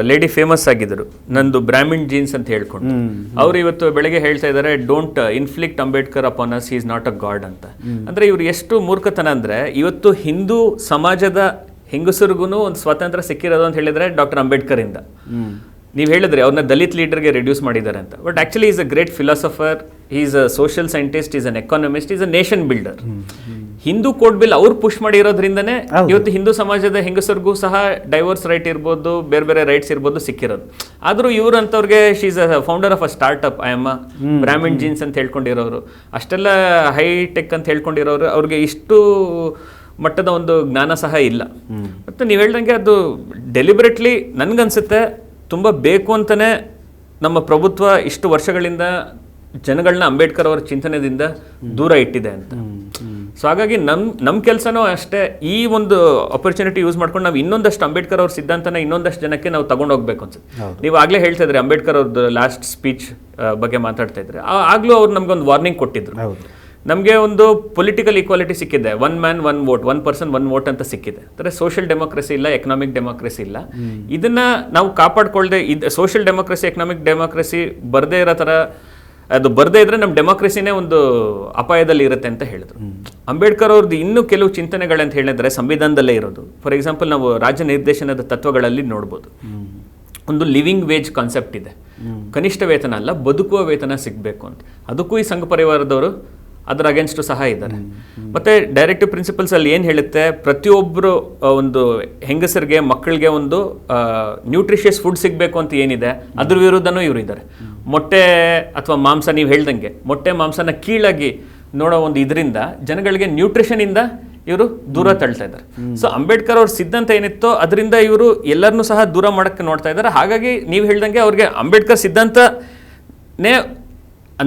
ಲೇಡಿ ಫೇಮಸ್ ಆಗಿದ್ದರು, ನಂದು ಬ್ರಾಹ್ಮಿನ್ ಜೀನ್ಸ್ ಅಂತ ಹೇಳ್ಕೊಂಡು. ಅವ್ರು ಇವತ್ತು ಬೆಳಗ್ಗೆ ಹೇಳ್ತಾ ಇದ್ದಾರೆ, don't ಇನ್ಫ್ಲಿಕ್ಟ್ Ambedkar upon us, is not a god ಅಂತ. ಅಂದರೆ ಇವ್ರು ಎಷ್ಟು ಮೂರ್ಖತನ ಅಂದರೆ, ಇವತ್ತು ಹಿಂದೂ ಸಮಾಜದ ಹೆಂಗಸರಿಗೂ ಒಂದು ಸ್ವಾತಂತ್ರ್ಯ ಸಿಕ್ಕಿರೋದು ಅಂತ ಹೇಳಿದರೆ ಡಾಕ್ಟರ್ ಅಂಬೇಡ್ಕರ್ ಇಂದ. ನೀವು ಹೇಳಿದ್ರಿ ಅವ್ರನ್ನ ದಲಿತ್ ಲೀಡರ್ಗೆ ರೆಡ್ಯೂಸ್ ಮಾಡಿದ್ದಾರೆ ಅಂತ, but actually is a great philosopher, is a social scientist, is an economist, is a nation builder. Hindu code bill ಅವ್ರು ಪುಷ್ ಮಾಡಿರೋದ್ರಿಂದನೇ ಇವತ್ತು ಹಿಂದೂ ಸಮಾಜದ ಹೆಂಗಸರಿಗೂ ಸಹ ಡೈವೋರ್ಸ್ ರೈಟ್ ಇರ್ಬೋದು, ಬೇರೆ ಬೇರೆ ರೈಟ್ಸ್ ಇರ್ಬೋದು ಸಿಕ್ಕಿರೋದು. ಆದರೂ ಇವ್ರಂತವ್ರಿಗೆ she's a founder of a startup, I am a Brahmin genes ಅಂತ ಹೇಳ್ಕೊಂಡಿರೋರು, ಅಷ್ಟೆಲ್ಲ ಹೈಟೆಕ್ ಅಂತ ಹೇಳ್ಕೊಂಡಿರೋರು, ಅವ್ರಿಗೆ ಇಷ್ಟು ಮಟ್ಟದ ಒಂದು ಜ್ಞಾನ ಸಹ ಇಲ್ಲ. ಮತ್ತು ನೀವು ಹೇಳ್ದಂಗೆ ಅದು ಡೆಲಿಬ್ರೇಟ್ಲಿ ನನಗನ್ಸುತ್ತೆ ತುಂಬ ಬೇಕು ಅಂತಲೇ ನಮ್ಮ ಪ್ರಭುತ್ವ ಇಷ್ಟು ವರ್ಷಗಳಿಂದ ಜನಗಳನ್ನ ಅಂಬೇಡ್ಕರ್ ಅವರ ಚಿಂತನೆಯಿಂದ ದೂರ ಇಟ್ಟಿದೆ ಅಂತ. ಸೊ ಹಾಗಾಗಿ ನಮ್ಮ ಕೆಲಸನೂ ಅಷ್ಟೇ, ಈ ಒಂದು ಆಪರ್ಚುನಿಟಿ ಯೂಸ್ ಮಾಡ್ಕೊಂಡು ನಾವು ಇನ್ನೊಂದಷ್ಟು ಅಂಬೇಡ್ಕರ್ ಅವ್ರ ಸಿದ್ಧಾಂತನ ಇನ್ನೊಂದಷ್ಟು ಜನಕ್ಕೆ ನಾವು ತಗೊಂಡೋಗ್ಬೇಕು ಅನ್ಸುತ್ತೆ. ನೀವು ಆಗಲೇ ಹೇಳ್ತಾ ಇದ್ರಿ ಅಂಬೇಡ್ಕರ್ ಅವ್ರದ್ದು ಲಾಸ್ಟ್ ಸ್ಪೀಚ್ ಬಗ್ಗೆ ಮಾತಾಡ್ತಾ ಇದ್ರೆ, ಆಗಲೂ ಅವ್ರು ನಮ್ಗೊಂದು ವಾರ್ನಿಂಗ್ ಕೊಟ್ಟಿದ್ರು. ನಮಗೆ ಒಂದು ಪೊಲಿಟಿಕಲ್ ಈಕ್ವಾಲಿಟಿ ಸಿಕ್ಕಿದೆ, 1 man 1 vote, 1 person 1 vote ಅಂತ ಸಿಕ್ಕಿದೆ. ಅಂದರೆ ಸೋಷಿಯಲ್ ಡೆಮೋಕ್ರಸಿ ಇಲ್ಲ, ಎಕನಾಮಿಕ್ ಡೆಮೋಕ್ರಸಿ ಇಲ್ಲ. ಇದನ್ನ ನಾವು ಕಾಪಾಡ್ಕೊಳ್ದೆ, ಸೋಷಿಯಲ್ ಡೆಮೋಕ್ರಸಿ ಎಕನಾಮಿಕ್ ಡೆಮೋಕ್ರಸಿ ಬರದೇ ಇರೋ ಥರ, ಅದು ಬರದೇ ಇದ್ರೆ ನಮ್ಮ ಡೆಮೋಕ್ರಸಿನೇ ಒಂದು ಅಪಾಯದಲ್ಲಿ ಇರುತ್ತೆ ಅಂತ ಹೇಳಿದ್ರು. ಅಂಬೇಡ್ಕರ್ ಅವ್ರದ್ದು ಇನ್ನೂ ಕೆಲವು ಚಿಂತನೆಗಳಂತ ಹೇಳಿದ್ರೆ ಸಂವಿಧಾನದಲ್ಲೇ ಇರೋದು. ಫಾರ್ ಎಕ್ಸಾಂಪಲ್, ನಾವು ರಾಜ್ಯ ನಿರ್ದೇಶನದ ತತ್ವಗಳಲ್ಲಿ ನೋಡ್ಬೋದು, ಒಂದು ಲಿವಿಂಗ್ ವೇಜ್ ಕಾನ್ಸೆಪ್ಟ್ ಇದೆ. ಕನಿಷ್ಠ ವೇತನ ಅಲ್ಲ, ಬದುಕುವ ವೇತನ ಸಿಗಬೇಕು ಅಂತ. ಅದಕ್ಕೂ ಈ ಸಂಘ ಪರಿವಾರದವರು ಅದರ ಅಗೇನ್ಸ್ಟು ಸಹ ಇದ್ದಾರೆ. ಮತ್ತು ಡೈರೆಕ್ಟಿವ್ ಪ್ರಿನ್ಸಿಪಲ್ಸ್ ಅಲ್ಲಿ ಏನು ಹೇಳುತ್ತೆ, ಪ್ರತಿಯೊಬ್ಬರು ಒಂದು ಹೆಂಗಸರಿಗೆ, ಮಕ್ಕಳಿಗೆ ಒಂದು ನ್ಯೂಟ್ರಿಷಿಯಸ್ ಫುಡ್ ಸಿಗಬೇಕು ಅಂತ ಏನಿದೆ, ಅದ್ರ ವಿರುದ್ಧನೂ ಇವರು ಇದ್ದಾರೆ. ಮೊಟ್ಟೆ ಅಥವಾ ಮಾಂಸ, ನೀವು ಹೇಳ್ದಂಗೆ ಮೊಟ್ಟೆ ಮಾಂಸನ ಕೀಳಾಗಿ ನೋಡೋ ಒಂದು ಇದರಿಂದ ಜನಗಳಿಗೆ ನ್ಯೂಟ್ರಿಷನಿಂದ ಇವರು ದೂರ ತಳ್ತಾ ಇದ್ದಾರೆ. ಸೊ ಅಂಬೇಡ್ಕರ್ ಅವ್ರ ಸಿದ್ಧಾಂತ ಏನಿತ್ತೋ ಅದರಿಂದ ಇವರು ಎಲ್ಲರನ್ನೂ ಸಹ ದೂರ ಮಾಡಕ್ಕೆ ನೋಡ್ತಾ ಇದ್ದಾರೆ. ಹಾಗಾಗಿ ನೀವು ಹೇಳ್ದಂಗೆ ಅವ್ರಿಗೆ ಅಂಬೇಡ್ಕರ್ ಸಿದ್ಧಾಂತನೇ,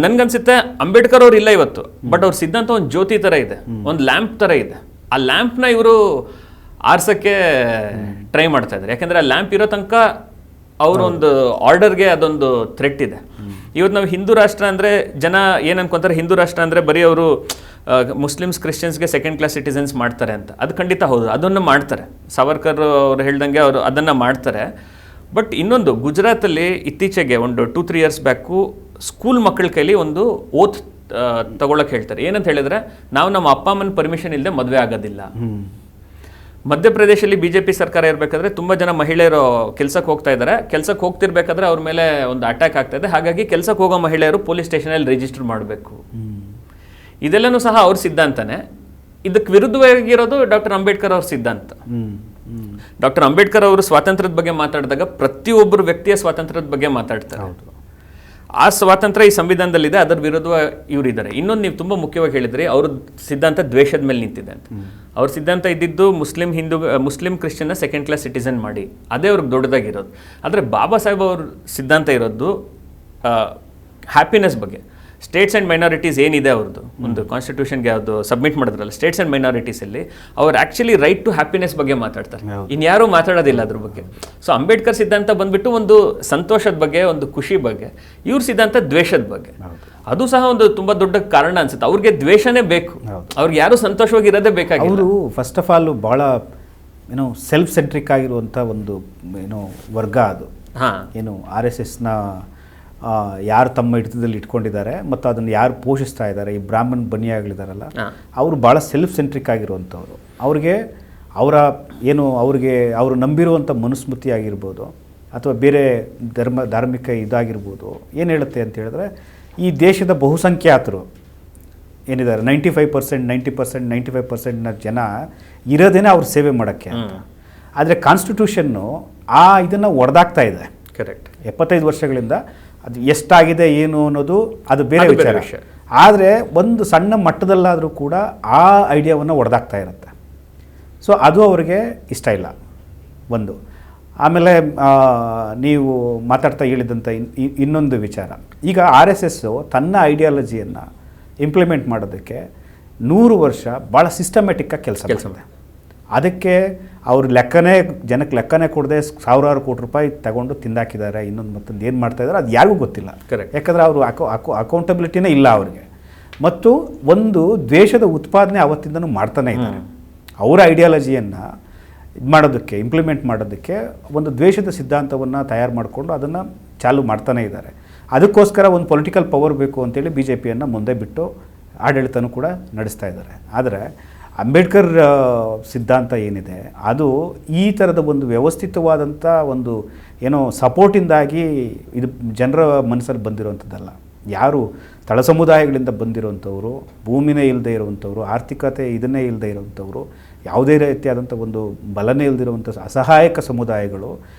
ನನ್ಗನ್ಸುತ್ತೆ ಅಂಬೇಡ್ಕರ್ ಅವ್ರು ಇಲ್ಲ ಇವತ್ತು, ಬಟ್ ಅವ್ರ ಸಿದ್ಧಾಂತ ಒಂದು ಜ್ಯೋತಿ ತರ ಇದೆ, ಒಂದು ಲ್ಯಾಂಪ್ ತರ ಇದೆ. ಆ ಲ್ಯಾಂಪ್ನ ಇವರು ಆರ್ಸಕ್ಕೆ ಟ್ರೈ ಮಾಡ್ತಾ ಇದ್ದಾರೆ. ಯಾಕಂದ್ರೆ ಆ ಲ್ಯಾಂಪ್ ಇರೋ ತನಕ ಅವರೊಂದು ಆರ್ಡರ್ಗೆ ಅದೊಂದು ಥ್ರೆಟ್ ಇದೆ. ಇವತ್ತು ನಾವು ಹಿಂದೂ ರಾಷ್ಟ್ರ ಅಂದರೆ ಜನ ಏನು ಅನ್ಕೊಂತಾರೆ, ಹಿಂದೂ ರಾಷ್ಟ್ರ ಅಂದರೆ ಬರೀ ಅವರು ಮುಸ್ಲಿಮ್ಸ್ ಕ್ರಿಶ್ಚಿಯನ್ಸ್ಗೆ ಸೆಕೆಂಡ್ ಕ್ಲಾಸ್ ಸಿಟಿಸನ್ಸ್ ಮಾಡ್ತಾರೆ ಅಂತ. ಅದು ಖಂಡಿತ ಹೌದು, ಅದನ್ನು ಮಾಡ್ತಾರೆ. ಸಾವರ್ಕರ್ ಅವ್ರು ಹೇಳ್ದಂಗೆ ಅವರು ಅದನ್ನು ಮಾಡ್ತಾರೆ. ಬಟ್ ಇನ್ನೊಂದು, ಗುಜರಾತಲ್ಲಿ ಇತ್ತೀಚೆಗೆ ಒಂದು 2-3 ಇಯರ್ಸ್ ಬ್ಯಾಕು ಸ್ಕೂಲ್ ಮಕ್ಕಳ ಕೈಲಿ ಒಂದು ಓತ್ ತಗೊಳಕ್ಕೆ ಹೇಳ್ತಾರೆ. ಏನಂತ ಹೇಳಿದ್ರೆ, ನಾವು ನಮ್ಮ ಅಪ್ಪ ಅಮ್ಮನ ಪರ್ಮಿಷನ್ ಇಲ್ಲದೆ ಮದುವೆ ಆಗೋದಿಲ್ಲ. ಮಧ್ಯಪ್ರದೇಶಲ್ಲಿ ಬಿಜೆಪಿ ಸರ್ಕಾರ ಇರಬೇಕಾದ್ರೆ ತುಂಬ ಜನ ಮಹಿಳೆಯರು ಕೆಲಸಕ್ಕೆ ಹೋಗ್ತಾ ಇದ್ದಾರೆ. ಕೆಲಸಕ್ಕೆ ಹೋಗ್ತಿರ್ಬೇಕಾದ್ರೆ ಅವ್ರ ಮೇಲೆ ಒಂದು ಅಟ್ಯಾಕ್ ಆಗ್ತಾ ಇದೆ. ಹಾಗಾಗಿ ಕೆಲಸಕ್ಕೆ ಹೋಗೋ ಮಹಿಳೆಯರು ಪೊಲೀಸ್ ಸ್ಟೇಷನಲ್ಲಿ ರಿಜಿಸ್ಟರ್ ಮಾಡಬೇಕು. ಇದೆಲ್ಲನೂ ಸಹ ಅವ್ರ ಸಿದ್ಧಾಂತನೇ. ಇದಕ್ಕೆ ವಿರುದ್ಧವಾಗಿರೋದು ಡಾಕ್ಟರ್ ಅಂಬೇಡ್ಕರ್ ಅವ್ರ ಸಿದ್ಧಾಂತ. ಡಾಕ್ಟರ್ ಅಂಬೇಡ್ಕರ್ ಅವರು ಸ್ವಾತಂತ್ರ್ಯದ ಬಗ್ಗೆ ಮಾತಾಡಿದಾಗ ಪ್ರತಿಯೊಬ್ಬರು ವ್ಯಕ್ತಿಯ ಸ್ವಾತಂತ್ರ್ಯದ ಬಗ್ಗೆ ಮಾತಾಡ್ತಾರೆ. ಆ ಸ್ವಾತಂತ್ರ್ಯ ಈ ಸಂವಿಧಾನದಲ್ಲಿದೆ, ಅದರ ವಿರುದ್ಧ ಇವರಿದ್ದಾರೆ. ಇನ್ನೊಂದು ನೀವು ತುಂಬ ಮುಖ್ಯವಾಗಿ ಹೇಳಿದ್ರಿ, ಅವ್ರ ಸಿದ್ಧಾಂತ ದ್ವೇಷದ ಮೇಲೆ ನಿಂತಿದೆ ಅಂತ. ಅವ್ರ ಸಿದ್ಧಾಂತ ಇದ್ದಿದ್ದು ಮುಸ್ಲಿಂ ಕ್ರಿಶ್ಚಿಯನ್ನ ಸೆಕೆಂಡ್ ಕ್ಲಾಸ್ ಸಿಟಿಸನ್ ಮಾಡಿ, ಅದೇ ಅವ್ರಿಗೆ ದೊಡ್ಡದಾಗಿರೋದು. ಆದರೆ ಬಾಬಾ ಸಾಹೇಬ್ ಅವ್ರ ಸಿದ್ಧಾಂತ ಇರೋದು ಹ್ಯಾಪಿನೆಸ್ ಬಗ್ಗೆ. ಸ್ಟೇಟ್ಸ್ ಆ್ಯಂಡ್ ಮೈನಾರಿಟೀಸ್ ಏನಿದೆ ಅವ್ರದ್ದು ಒಂದು ಕಾನ್ಸ್ಟಿಟ್ಯೂಷನ್ಗೆ ಯಾವುದು ಸಬ್ಮಿಟ್ ಮಾಡಿದ್ರಲ್ಲ, ಸ್ಟೇಟ್ಸ್ ಆ್ಯಂಡ್ ಮೈನಾರಿಟೀಸಲ್ಲಿ ಅವ್ರು ಆ್ಯಕ್ಚುಲಿ ರೈಟ್ ಟು ಹ್ಯಾಪಿನೆಸ್ ಬಗ್ಗೆ ಮಾತಾಡ್ತಾರೆ. ಇನ್ಯಾರೂ ಮಾತಾಡೋದಿಲ್ಲ ಅದ್ರ ಬಗ್ಗೆ. ಸೊ ಅಂಬೇಡ್ಕರ್ ಸಿದ್ಧಾಂತ ಬಂದ್ಬಿಟ್ಟು ಒಂದು ಸಂತೋಷದ ಬಗ್ಗೆ, ಒಂದು ಖುಷಿ ಬಗ್ಗೆ. ಇವ್ರ ಸಿದ್ಧಾಂತ ದ್ವೇಷದ ಬಗ್ಗೆ. ಅದು ಸಹ ಒಂದು ತುಂಬ ದೊಡ್ಡ ಕಾರಣ ಅನ್ಸುತ್ತೆ. ಅವ್ರಿಗೆ ದ್ವೇಷನೇ ಬೇಕು, ಅವ್ರಿಗೆ ಯಾರು ಸಂತೋಷವಾಗಿ ಇರೋದೇ ಬೇಕಾಗಿಲ್ಲ. ಅವರು ಫಸ್ಟ್ ಆಫ್ ಆಲ್ ಭಾಳ ಸೆಲ್ಫ್ ಸೆಂಟ್ರಿಕ್ ಆಗಿರುವಂಥ ಒಂದು ವರ್ಗ ಅದು. ಏನು RSSನ ಯಾರು ತಮ್ಮ ಹಿಡಿತದಲ್ಲಿ ಇಟ್ಕೊಂಡಿದ್ದಾರೆ ಮತ್ತು ಅದನ್ನು ಯಾರು ಪೋಷಿಸ್ತಾ ಇದ್ದಾರೆ, ಈ ಬ್ರಾಹ್ಮಣ್ ಬನಿಯಾಗಳಿದಾರಲ್ಲ, ಅವರು ಭಾಳ ಸೆಲ್ಫ್ ಸೆಂಟ್ರಿಕ್ ಆಗಿರುವಂಥವ್ರು. ಅವ್ರಿಗೆ ಅವರು ನಂಬಿರುವಂಥ ಮನುಸ್ಮೃತಿ ಆಗಿರ್ಬೋದು ಅಥವಾ ಬೇರೆ ಧಾರ್ಮಿಕ ಇದಾಗಿರ್ಬೋದು, ಏನು ಹೇಳುತ್ತೆ ಅಂತ ಹೇಳಿದ್ರೆ, ಈ ದೇಶದ ಬಹುಸಂಖ್ಯಾತರು ಏನಿದ್ದಾರೆ 95%, 90%, 95% ಜನ ಇರೋದೇನೆ ಅವ್ರ ಸೇವೆ ಮಾಡೋಕ್ಕೆ ಅಂತ. ಆದರೆ ಕಾನ್ಸ್ಟಿಟ್ಯೂಷನ್ನು ಇದನ್ನು ಒಡೆದಾಗ್ತಾ ಇದೆ. ಕರೆಕ್ಟ್. 75 ವರ್ಷಗಳಿಂದ ಅದು ಎಷ್ಟಾಗಿದೆ ಏನು ಅನ್ನೋದು ಅದು ಬೇರೆ ವಿಚಾರ. ಆದರೆ ಒಂದು ಸಣ್ಣ ಮಟ್ಟದಲ್ಲಾದರೂ ಕೂಡ ಆ ಐಡಿಯಾವನ್ನು ಒಡೆದಾಗ್ತಾ ಇರುತ್ತೆ. ಸೊ ಅದು ಅವರಿಗೆ ಇಷ್ಟ ಇಲ್ಲ ಒಂದು. ಆಮೇಲೆ ನೀವು ಮಾತಾಡ್ತಾ ಹೇಳಿದಂಥ ಇನ್ನೊಂದು ವಿಚಾರ, ಈಗ RSS ತನ್ನ ಐಡಿಯಾಲಜಿಯನ್ನು ಇಂಪ್ಲಿಮೆಂಟ್ ಮಾಡೋದಕ್ಕೆ 100 ವರ್ಷ ಭಾಳ ಸಿಸ್ಟಮ್ಯಾಟಿಕ್ಕಾಗಿ ಕೆಲಸ ಮಾಡಿದೆ. ಅದಕ್ಕೆ ಅವ್ರು ಜನಕ್ಕೆ ಲೆಕ್ಕನೇ ಕೊಡದೆ ಸಾವಿರಾರು ಕೋಟಿ ರೂಪಾಯಿ ತಗೊಂಡು ತಿಂದಾಕಿದ್ದಾರೆ. ಮತ್ತೊಂದು ಏನು ಮಾಡ್ತಾ ಇದ್ದಾರೆ ಅದು ಯಾರಿಗೂ ಗೊತ್ತಿಲ್ಲ. ಯಾಕಂದರೆ ಅವರು ಅಕೌಂಟಬಿಲಿಟಿನೇ ಇಲ್ಲ ಅವ್ರಿಗೆ. ಮತ್ತು ಒಂದು ದ್ವೇಷದ ಉತ್ಪಾದನೆ ಅವತ್ತಿಂದನೂ ಮಾಡ್ತಾನೆ ಇದ್ದಾರೆ. ಅವರ ಐಡಿಯಾಲಜಿಯನ್ನು ಮಾಡೋದಕ್ಕೆ, ಇಂಪ್ಲಿಮೆಂಟ್ ಮಾಡೋದಕ್ಕೆ ಒಂದು ದ್ವೇಷದ ಸಿದ್ಧಾಂತವನ್ನು ತಯಾರು ಮಾಡಿಕೊಂಡು ಅದನ್ನು ಚಾಲು ಮಾಡ್ತಾನೆ ಇದ್ದಾರೆ. ಅದಕ್ಕೋಸ್ಕರ ಒಂದು ಪೊಲಿಟಿಕಲ್ ಪವರ್ ಬೇಕು ಅಂತೇಳಿ BJPಯನ್ನು ಮುಂದೆ ಬಿಟ್ಟು ಆಡಳಿತನೂ ಕೂಡ ನಡೆಸ್ತಾ ಇದ್ದಾರೆ. ಆದರೆ ಅಂಬೇಡ್ಕರ್ ಸಿದ್ಧಾಂತ ಏನಿದೆ ಅದು ಈ ಥರದ ಒಂದು ವ್ಯವಸ್ಥಿತವಾದಂಥ ಒಂದು ಸಪೋರ್ಟಿಂದಾಗಿ ಇದು ಜನರ ಮನಸ್ಸಲ್ಲಿ ಬಂದಿರುವಂಥದ್ದಲ್ಲ. ಯಾರು ಸ್ಥಳ ಸಮುದಾಯಗಳಿಂದ ಬಂದಿರುವಂಥವ್ರು, ಭೂಮಿನೇ ಇಲ್ಲದೆ ಇರುವಂಥವ್ರು, ಆರ್ಥಿಕತೆ ಇದನ್ನೇ ಇಲ್ಲದೆ ಇರುವಂಥವ್ರು, ಯಾವುದೇ ರೀತಿಯಾದಂಥ ಒಂದು ಬಲನೇ ಇಲ್ಲದಿರುವಂಥ ಅಸಹಾಯಕ ಸಮುದಾಯಗಳು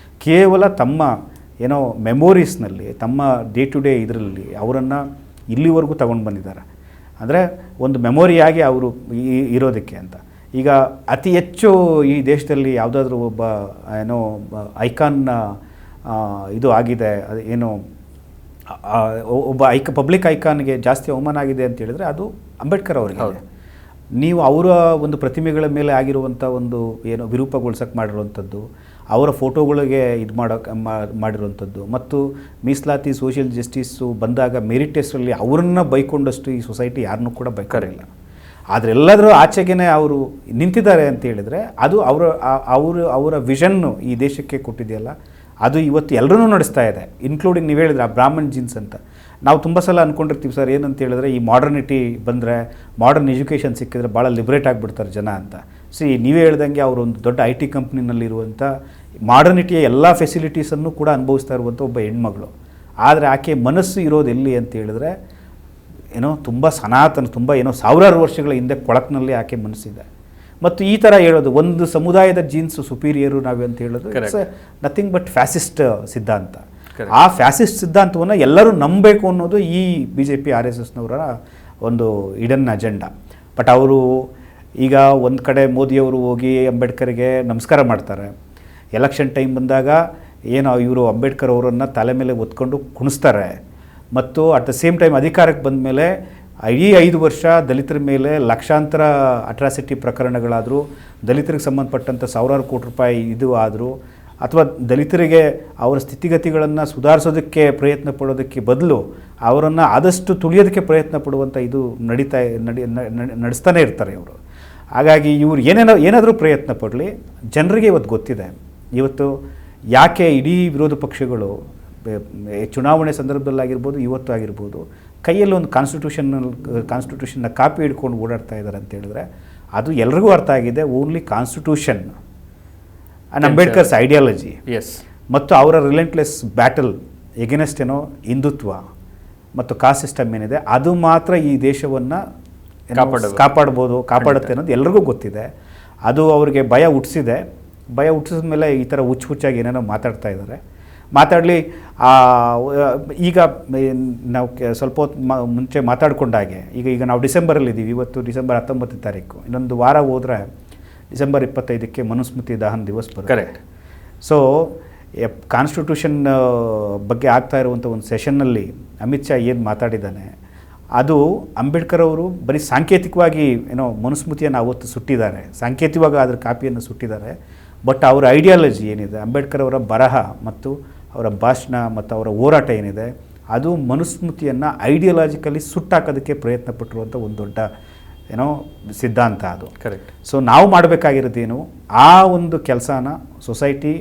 ಕೇವಲ ತಮ್ಮ ಮೆಮೊರೀಸ್ನಲ್ಲಿ, ತಮ್ಮ ಡೇ ಟು ಡೇ ಇದರಲ್ಲಿ ಅವರನ್ನು ಇಲ್ಲಿವರೆಗೂ ತಗೊಂಡು ಬಂದಿದ್ದಾರೆ. ಅಂದರೆ ಒಂದು ಮೆಮೊರಿಯಾಗಿ ಅವರು ಇರೋದಕ್ಕೆ ಅಂತ. ಈಗ ಅತಿ ಹೆಚ್ಚು ಈ ದೇಶದಲ್ಲಿ ಯಾವುದಾದ್ರೂ ಒಬ್ಬ ಐಕಾನ್ ಇದು ಆಗಿದೆ, ಒಬ್ಬ ಪಬ್ಲಿಕ್ ಐಕಾನ್ಗೆ ಜಾಸ್ತಿ ಅವಮಾನ ಆಗಿದೆ ಅಂತ ಹೇಳಿದ್ರೆ ಅದು ಅಂಬೇಡ್ಕರ್ ಅವರಿಗೆ. ನೀವು ಅವರ ಒಂದು ಪ್ರತಿಮೆಗಳ ಮೇಲೆ ಆಗಿರುವಂಥ ಒಂದು ವಿರೂಪಗೊಳಿಸೋಕ್ಕೆ ಮಾಡಿರುವಂಥದ್ದು, ಅವರ ಫೋಟೋಗಳಿಗೆ ಇದು ಮಾಡಿರುವಂಥದ್ದು, ಮತ್ತು ಮೀಸಲಾತಿ ಸೋಷಿಯಲ್ ಜಸ್ಟಿಸ್ಸು ಬಂದಾಗ ಮೆರಿಟ್ ಟೆಸ್ಟಲ್ಲಿ ಅವರನ್ನು ಬೈಕೊಂಡಷ್ಟು ಈ ಸೊಸೈಟಿ ಯಾರನ್ನೂ ಕೂಡ ಬೈಕಾರಿಲ್ಲ. ಆದರೆ ಎಲ್ಲದರೂ ಆಚೆಗೇ ಅವರು ನಿಂತಿದ್ದಾರೆ ಅಂತ ಹೇಳಿದರೆ ಅದು ಅವರ ವಿಷನ್ನು ಈ ದೇಶಕ್ಕೆ ಕೊಟ್ಟಿದೆಯಲ್ಲ, ಅದು ಇವತ್ತು ಎಲ್ಲರೂ ನಡೆಸ್ತಾ ಇದೆ. ಇನ್ಕ್ಲೂಡಿಂಗ್ ನೀವು ಹೇಳಿದ್ರೆ ಆ ಬ್ರಾಹ್ಮಣ್ ಜೀನ್ಸ್ ಅಂತ. ನಾವು ತುಂಬ ಸಲ ಅಂದ್ಕೊಂಡಿರ್ತೀವಿ ಸರ್, ಏನಂತ ಹೇಳಿದ್ರೆ ಈ ಮಾಡರ್ನಿಟಿ ಬಂದರೆ, ಮಾಡರ್ನ್ ಎಜುಕೇಷನ್ ಸಿಕ್ಕಿದ್ರೆ ಭಾಳ ಲಿಬ್ರೇಟ್ ಆಗಿಬಿಡ್ತಾರೆ ಜನ ಅಂತ. ನೀವೇ ಹೇಳ್ದಂಗೆ ಅವರು ಒಂದು ದೊಡ್ಡ IT ಕಂಪ್ನಿನಲ್ಲಿರುವಂಥ ಮಾಡರ್ನಿಟಿಯ ಎಲ್ಲ ಫೆಸಿಲಿಟೀಸನ್ನು ಕೂಡ ಅನುಭವಿಸ್ತಾ ಇರುವಂಥ ಒಬ್ಬ ಹೆಣ್ಮಗಳು. ಆದರೆ ಆಕೆ ಮನಸ್ಸು ಇರೋದು ಎಲ್ಲಿ ಅಂತ ಹೇಳಿದ್ರೆ ತುಂಬ ಸನಾತನ, ತುಂಬ ಸಾವಿರಾರು ವರ್ಷಗಳ ಹಿಂದೆ ಕೊಳಕ್ನಲ್ಲಿ ಆಕೆ ಮನಸ್ಸಿದೆ. ಮತ್ತು ಈ ಥರ ಹೇಳೋದು ಒಂದು ಸಮುದಾಯದ ಜೀನ್ಸ್ ಸುಪೀರಿಯರು ನಾವು ಅಂತ ಹೇಳೋದು ಇಟ್ಸ್ ನಥಿಂಗ್ ಬಟ್ ಫ್ಯಾಸಿಸ್ಟ್ ಸಿದ್ಧಾಂತ. ಆ ಫ್ಯಾಸಿಸ್ಟ್ ಸಿದ್ಧಾಂತವನ್ನು ಎಲ್ಲರೂ ನಂಬಬೇಕು ಅನ್ನೋದು ಈ BJP RSSನವರ ಒಂದು ಇಡನ್ ಅಜೆಂಡಾ. ಬಟ್ ಅವರು ಈಗ ಒಂದು ಕಡೆ ಮೋದಿಯವರು ಹೋಗಿ ಅಂಬೇಡ್ಕರ್ಗೆ ನಮಸ್ಕಾರ ಮಾಡ್ತಾರೆ, ಎಲೆಕ್ಷನ್ ಟೈಮ್ ಬಂದಾಗ ಏನು ಇವರು ಅಂಬೇಡ್ಕರ್ ಅವರನ್ನು ತಲೆ ಮೇಲೆ ಒತ್ಕೊಂಡು ಕುಣಿಸ್ತಾರೆ, ಮತ್ತು ಅಟ್ ದ ಸೇಮ್ ಟೈಮ್ ಅಧಿಕಾರಕ್ಕೆ ಬಂದ ಮೇಲೆ ಈ 5 ವರ್ಷ ದಲಿತರ ಮೇಲೆ ಲಕ್ಷಾಂತರ ಅಟ್ರಾಸಿಟಿ ಪ್ರಕರಣಗಳಾದರೂ, ದಲಿತರಿಗೆ ಸಂಬಂಧಪಟ್ಟಂಥ ಸಾವಿರಾರು ಕೋಟಿ ರೂಪಾಯಿ ಇದು ಆದರೂ, ಅಥವಾ ದಲಿತರಿಗೆ ಅವರ ಸ್ಥಿತಿಗತಿಗಳನ್ನು ಸುಧಾರಿಸೋದಕ್ಕೆ ಪ್ರಯತ್ನ ಪಡೋದಕ್ಕೆ ಬದಲು ಅವರನ್ನು ಆದಷ್ಟು ತುಳಿಯೋದಕ್ಕೆ ಪ್ರಯತ್ನ ಪಡುವಂಥ ಇದು ನಡೆಸ್ತಾನೆ ಇರ್ತಾರೆ ಇವರು. ಹಾಗಾಗಿ ಇವರು ಏನಾದರೂ ಪ್ರಯತ್ನ ಪಡಲಿ, ಜನರಿಗೆ ಇವತ್ತು ಗೊತ್ತಿದೆ ಇವತ್ತು ಯಾಕೆ ಇಡೀ ವಿರೋಧ ಪಕ್ಷಗಳು ಚುನಾವಣೆ ಸಂದರ್ಭದಲ್ಲಾಗಿರ್ಬೋದು, ಇವತ್ತು ಆಗಿರ್ಬೋದು, ಕೈಯಲ್ಲಿ ಒಂದು ಕಾನ್ಸ್ಟಿಟ್ಯೂಷನ್ನ ಕಾಪಿ ಹಿಡ್ಕೊಂಡು ಓಡಾಡ್ತಾ ಇದ್ದಾರೆ ಅಂತ ಹೇಳಿದ್ರೆ ಅದು ಎಲ್ರಿಗೂ ಅರ್ಥ ಆಗಿದೆ. Only constitution and Ambedkar's ideology ಮತ್ತು ಅವರ ರಿಲೆಂಟ್ಲೆಸ್ ಬ್ಯಾಟಲ್ ಎಗೇನೆಸ್ಟ್ ಹಿಂದುತ್ವ ಮತ್ತು ಕಾಸ್ಟ್ ಸಿಸ್ಟಮ್ ಏನಿದೆ ಅದು ಮಾತ್ರ ಈ ದೇಶವನ್ನು ಕಾಪಾಡುತ್ತೆ ಅನ್ನೋದು ಎಲ್ರಿಗೂ ಗೊತ್ತಿದೆ. ಅದು ಅವ್ರಿಗೆ ಭಯ ಹುಟ್ಟಿಸಿದೆ. ಭಯ ಹುಟ್ಟಿಸಿದ ಮೇಲೆ ಈ ಥರ ಹುಚ್ಚಾಗಿ ಏನೇನೋ ಮಾತಾಡ್ತಾ ಇದ್ದಾರೆ. ಮಾತಾಡಲಿ. ಈಗ ನಾವು ಸ್ವಲ್ಪ ಹೊತ್ತು ಮುಂಚೆ ಮಾತಾಡ್ಕೊಂಡಾಗೆ ಈಗ ನಾವು ಡಿಸೆಂಬರಲ್ಲಿದ್ದೀವಿ. ಇವತ್ತು ಡಿಸೆಂಬರ್ 19 ತಾರೀಕು. ಇನ್ನೊಂದು ವಾರ ಹೋದರೆ ಡಿಸೆಂಬರ್ 25ಕ್ಕೆ ಮನುಸ್ಮೃತಿ ದಹನ ದಿವಸ ಬರುತ್ತೆ. ಕರೆಕ್ಟ್. ಸೊ ಕಾನ್ಸ್ಟಿಟ್ಯೂಷನ್ ಬಗ್ಗೆ ಆಗ್ತಾ ಇರುವಂಥ ಒಂದು ಸೆಷನ್ನಲ್ಲಿ ಅಮಿತ್ ಶಾ ಏನು ಮಾತಾಡಿದ್ದಾನೆ ಅದು ಅಂಬೇಡ್ಕರ್ ಅವರು ಬರೀ ಸಾಂಕೇತಿಕವಾಗಿ ಮನುಸ್ಮೃತಿಯನ್ನು ಅವತ್ತು ಸುಟ್ಟಿದ್ದಾರೆ, ಸಾಂಕೇತಿಕವಾಗಿ ಅದರ ಕಾಪಿಯನ್ನು ಸುಟ್ಟಿದ್ದಾರೆ. ಬಟ್ ಅವರ ಐಡಿಯಾಲಜಿ ಏನಿದೆ, ಅಂಬೇಡ್ಕರ್ ಅವರ ಬರಹ ಮತ್ತು ಅವರ ಭಾಷಣ ಮತ್ತು ಅವರ ಹೋರಾಟ ಏನಿದೆ ಅದು ಮನುಸ್ಮೃತಿಯನ್ನು ಐಡಿಯಾಲಜಿಕಲಿ ಸುಟ್ಟಾಕೋದಕ್ಕೆ ಪ್ರಯತ್ನ ಪಟ್ಟಿರುವಂಥ ಒಂದು ದೊಡ್ಡ ಸಿದ್ಧಾಂತ ಅದು. ಕರೆಕ್ಟ್. ಸೊ ನಾವು ಮಾಡಬೇಕಾಗಿರೋದೇನು, ಆ ಒಂದು ಕೆಲಸನ ಸೊಸೈಟಿ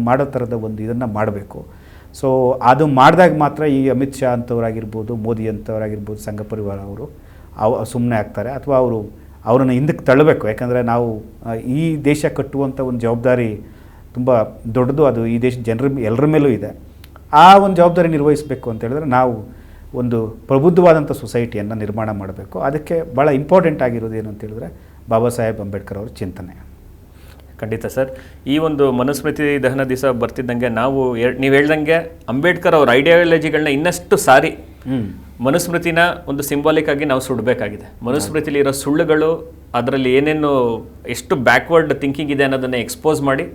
ಮಾಡೋ ಥರದ ಒಂದು ಇದನ್ನು ಮಾಡಬೇಕು. ಸೊ ಅದು ಮಾಡಿದಾಗ ಮಾತ್ರ ಈ ಅಮಿತ್ ಶಾ ಅಂಥವರಾಗಿರ್ಬೋದು, ಮೋದಿ ಅಂಥವರಾಗಿರ್ಬೋದು, ಸಂಘ ಪರಿವಾರ ಅವರು ಸುಮ್ಮನೆ ಆಗ್ತಾರೆ, ಅಥವಾ ಅವರನ್ನು ಹಿಂದಕ್ಕೆ ತಳ್ಳಬೇಕು. ಯಾಕಂದರೆ ನಾವು ಈ ದೇಶ ಕಟ್ಟುವಂಥ ಒಂದು ಜವಾಬ್ದಾರಿ ತುಂಬ ದೊಡ್ಡದು. ಅದು ಈ ದೇಶ ಎಲ್ಲರ ಮೇಲೂ ಇದೆ. ಆ ಒಂದು ಜವಾಬ್ದಾರಿ ನಿರ್ವಹಿಸಬೇಕು ಅಂತ ಹೇಳಿದ್ರೆ ನಾವು ಒಂದು ಪ್ರಬುದ್ಧವಾದಂಥ ಸೊಸೈಟಿಯನ್ನು ನಿರ್ಮಾಣ ಮಾಡಬೇಕು. ಅದಕ್ಕೆ ಭಾಳ ಇಂಪಾರ್ಟೆಂಟ್ ಆಗಿರೋದು ಏನು ಅಂತ ಹೇಳಿದ್ರೆ ಬಾಬಾ ಸಾಹೇಬ್ ಅಂಬೇಡ್ಕರ್ ಅವರ ಚಿಂತನೆ. ಖಂಡಿತ ಸರ್. ಈ ಒಂದು ಮನುಸ್ಮೃತಿ ದಹನ ದಿವಸ ಬರ್ತಿದ್ದಂಗೆ ನಾವು ನೀವು ಹೇಳ್ದಂಗೆ ಅಂಬೇಡ್ಕರ್ ಅವ್ರ ಐಡಿಯಾಲಜಿಗಳನ್ನ ಇನ್ನಷ್ಟು ಸಾರಿ ಮನುಸ್ಮೃತಿನ ಒಂದು ಸಿಂಬಾಲಿಕ್ ಆಗಿ ನಾವು ಸುಡಬೇಕಾಗಿದೆ. ಮನುಸ್ಮೃತಿಲಿ ಇರೋ ಸುಳ್ಳುಗಳು, ಅದರಲ್ಲಿ ಏನೇನು ಎಷ್ಟು ಬ್ಯಾಕ್ವರ್ಡ್ ಥಿಂಕಿಂಗ್ ಇದೆ ಅನ್ನೋದನ್ನ ಎಕ್ಸ್ಪೋಸ್ ಮಾಡಿ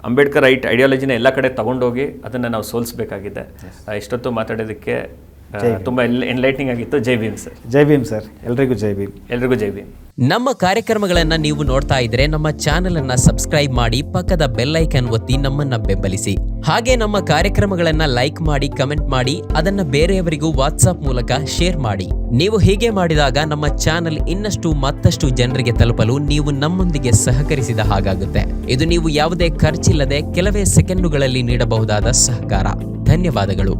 ಅಂಬೇಡ್ಕರ್ ಐಡಿಯಾಲಜಿನ ಎಲ್ಲ ಕಡೆ ತಗೊಂಡೋಗಿ ಅದನ್ನು ನಾವು ಸೋಲಿಸಬೇಕಾಗಿದೆ. ಇಷ್ಟೊತ್ತು ಮಾತಾಡೋದಕ್ಕೆ ತುಂಬ ಎನ್ಲೈಟ್ನಿಂಗ್ ಆಗಿತ್ತು. ಜೈ ಭೀಮ್ ಸರ್. ಜೈ ಭೀಮ್ ಸರ್. ಎಲ್ರಿಗೂ ಜೈ ಭೀಮ್. ಎಲ್ರಿಗೂ ಜೈ ಭೀಮ್. ನಮ್ಮ ಕಾರ್ಯಕ್ರಮಗಳನ್ನು ನೀವು ನೋಡ್ತಾ ಇದ್ರೆ ನಮ್ಮ ಚಾನೆಲ್ ಅನ್ನ ಸಬ್ಸ್ಕ್ರೈಬ್ ಮಾಡಿ, ಪಕ್ಕದ ಬೆಲ್ ಐಕನ್ ಒತ್ತಿ ನಮ್ಮನ್ನ ಬೆಂಬಲಿಸಿ. ಹಾಗೆ ನಮ್ಮ ಕಾರ್ಯಕ್ರಮಗಳನ್ನ ಲೈಕ್ ಮಾಡಿ, ಕಮೆಂಟ್ ಮಾಡಿ, ಅದನ್ನ ಬೇರೆಯವರಿಗೂ ವಾಟ್ಸ್ಆಪ್ ಮೂಲಕ ಶೇರ್ ಮಾಡಿ. ನೀವು ಹೀಗೆ ಮಾಡಿದಾಗ ನಮ್ಮ ಚಾನೆಲ್ ಇನ್ನಷ್ಟು ಮತ್ತಷ್ಟು ಜನರಿಗೆ ತಲುಪಲು ನೀವು ನಮ್ಮೊಂದಿಗೆ ಸಹಕರಿಸಿದ ಹಾಗಾಗುತ್ತೆ. ಇದು ನೀವು ಯಾವುದೇ ಖರ್ಚಿಲ್ಲದೆ ಕೆಲವೇ ಸೆಕೆಂಡುಗಳಲ್ಲಿ ನೀಡಬಹುದಾದ ಸಹಕಾರ. ಧನ್ಯವಾದಗಳು.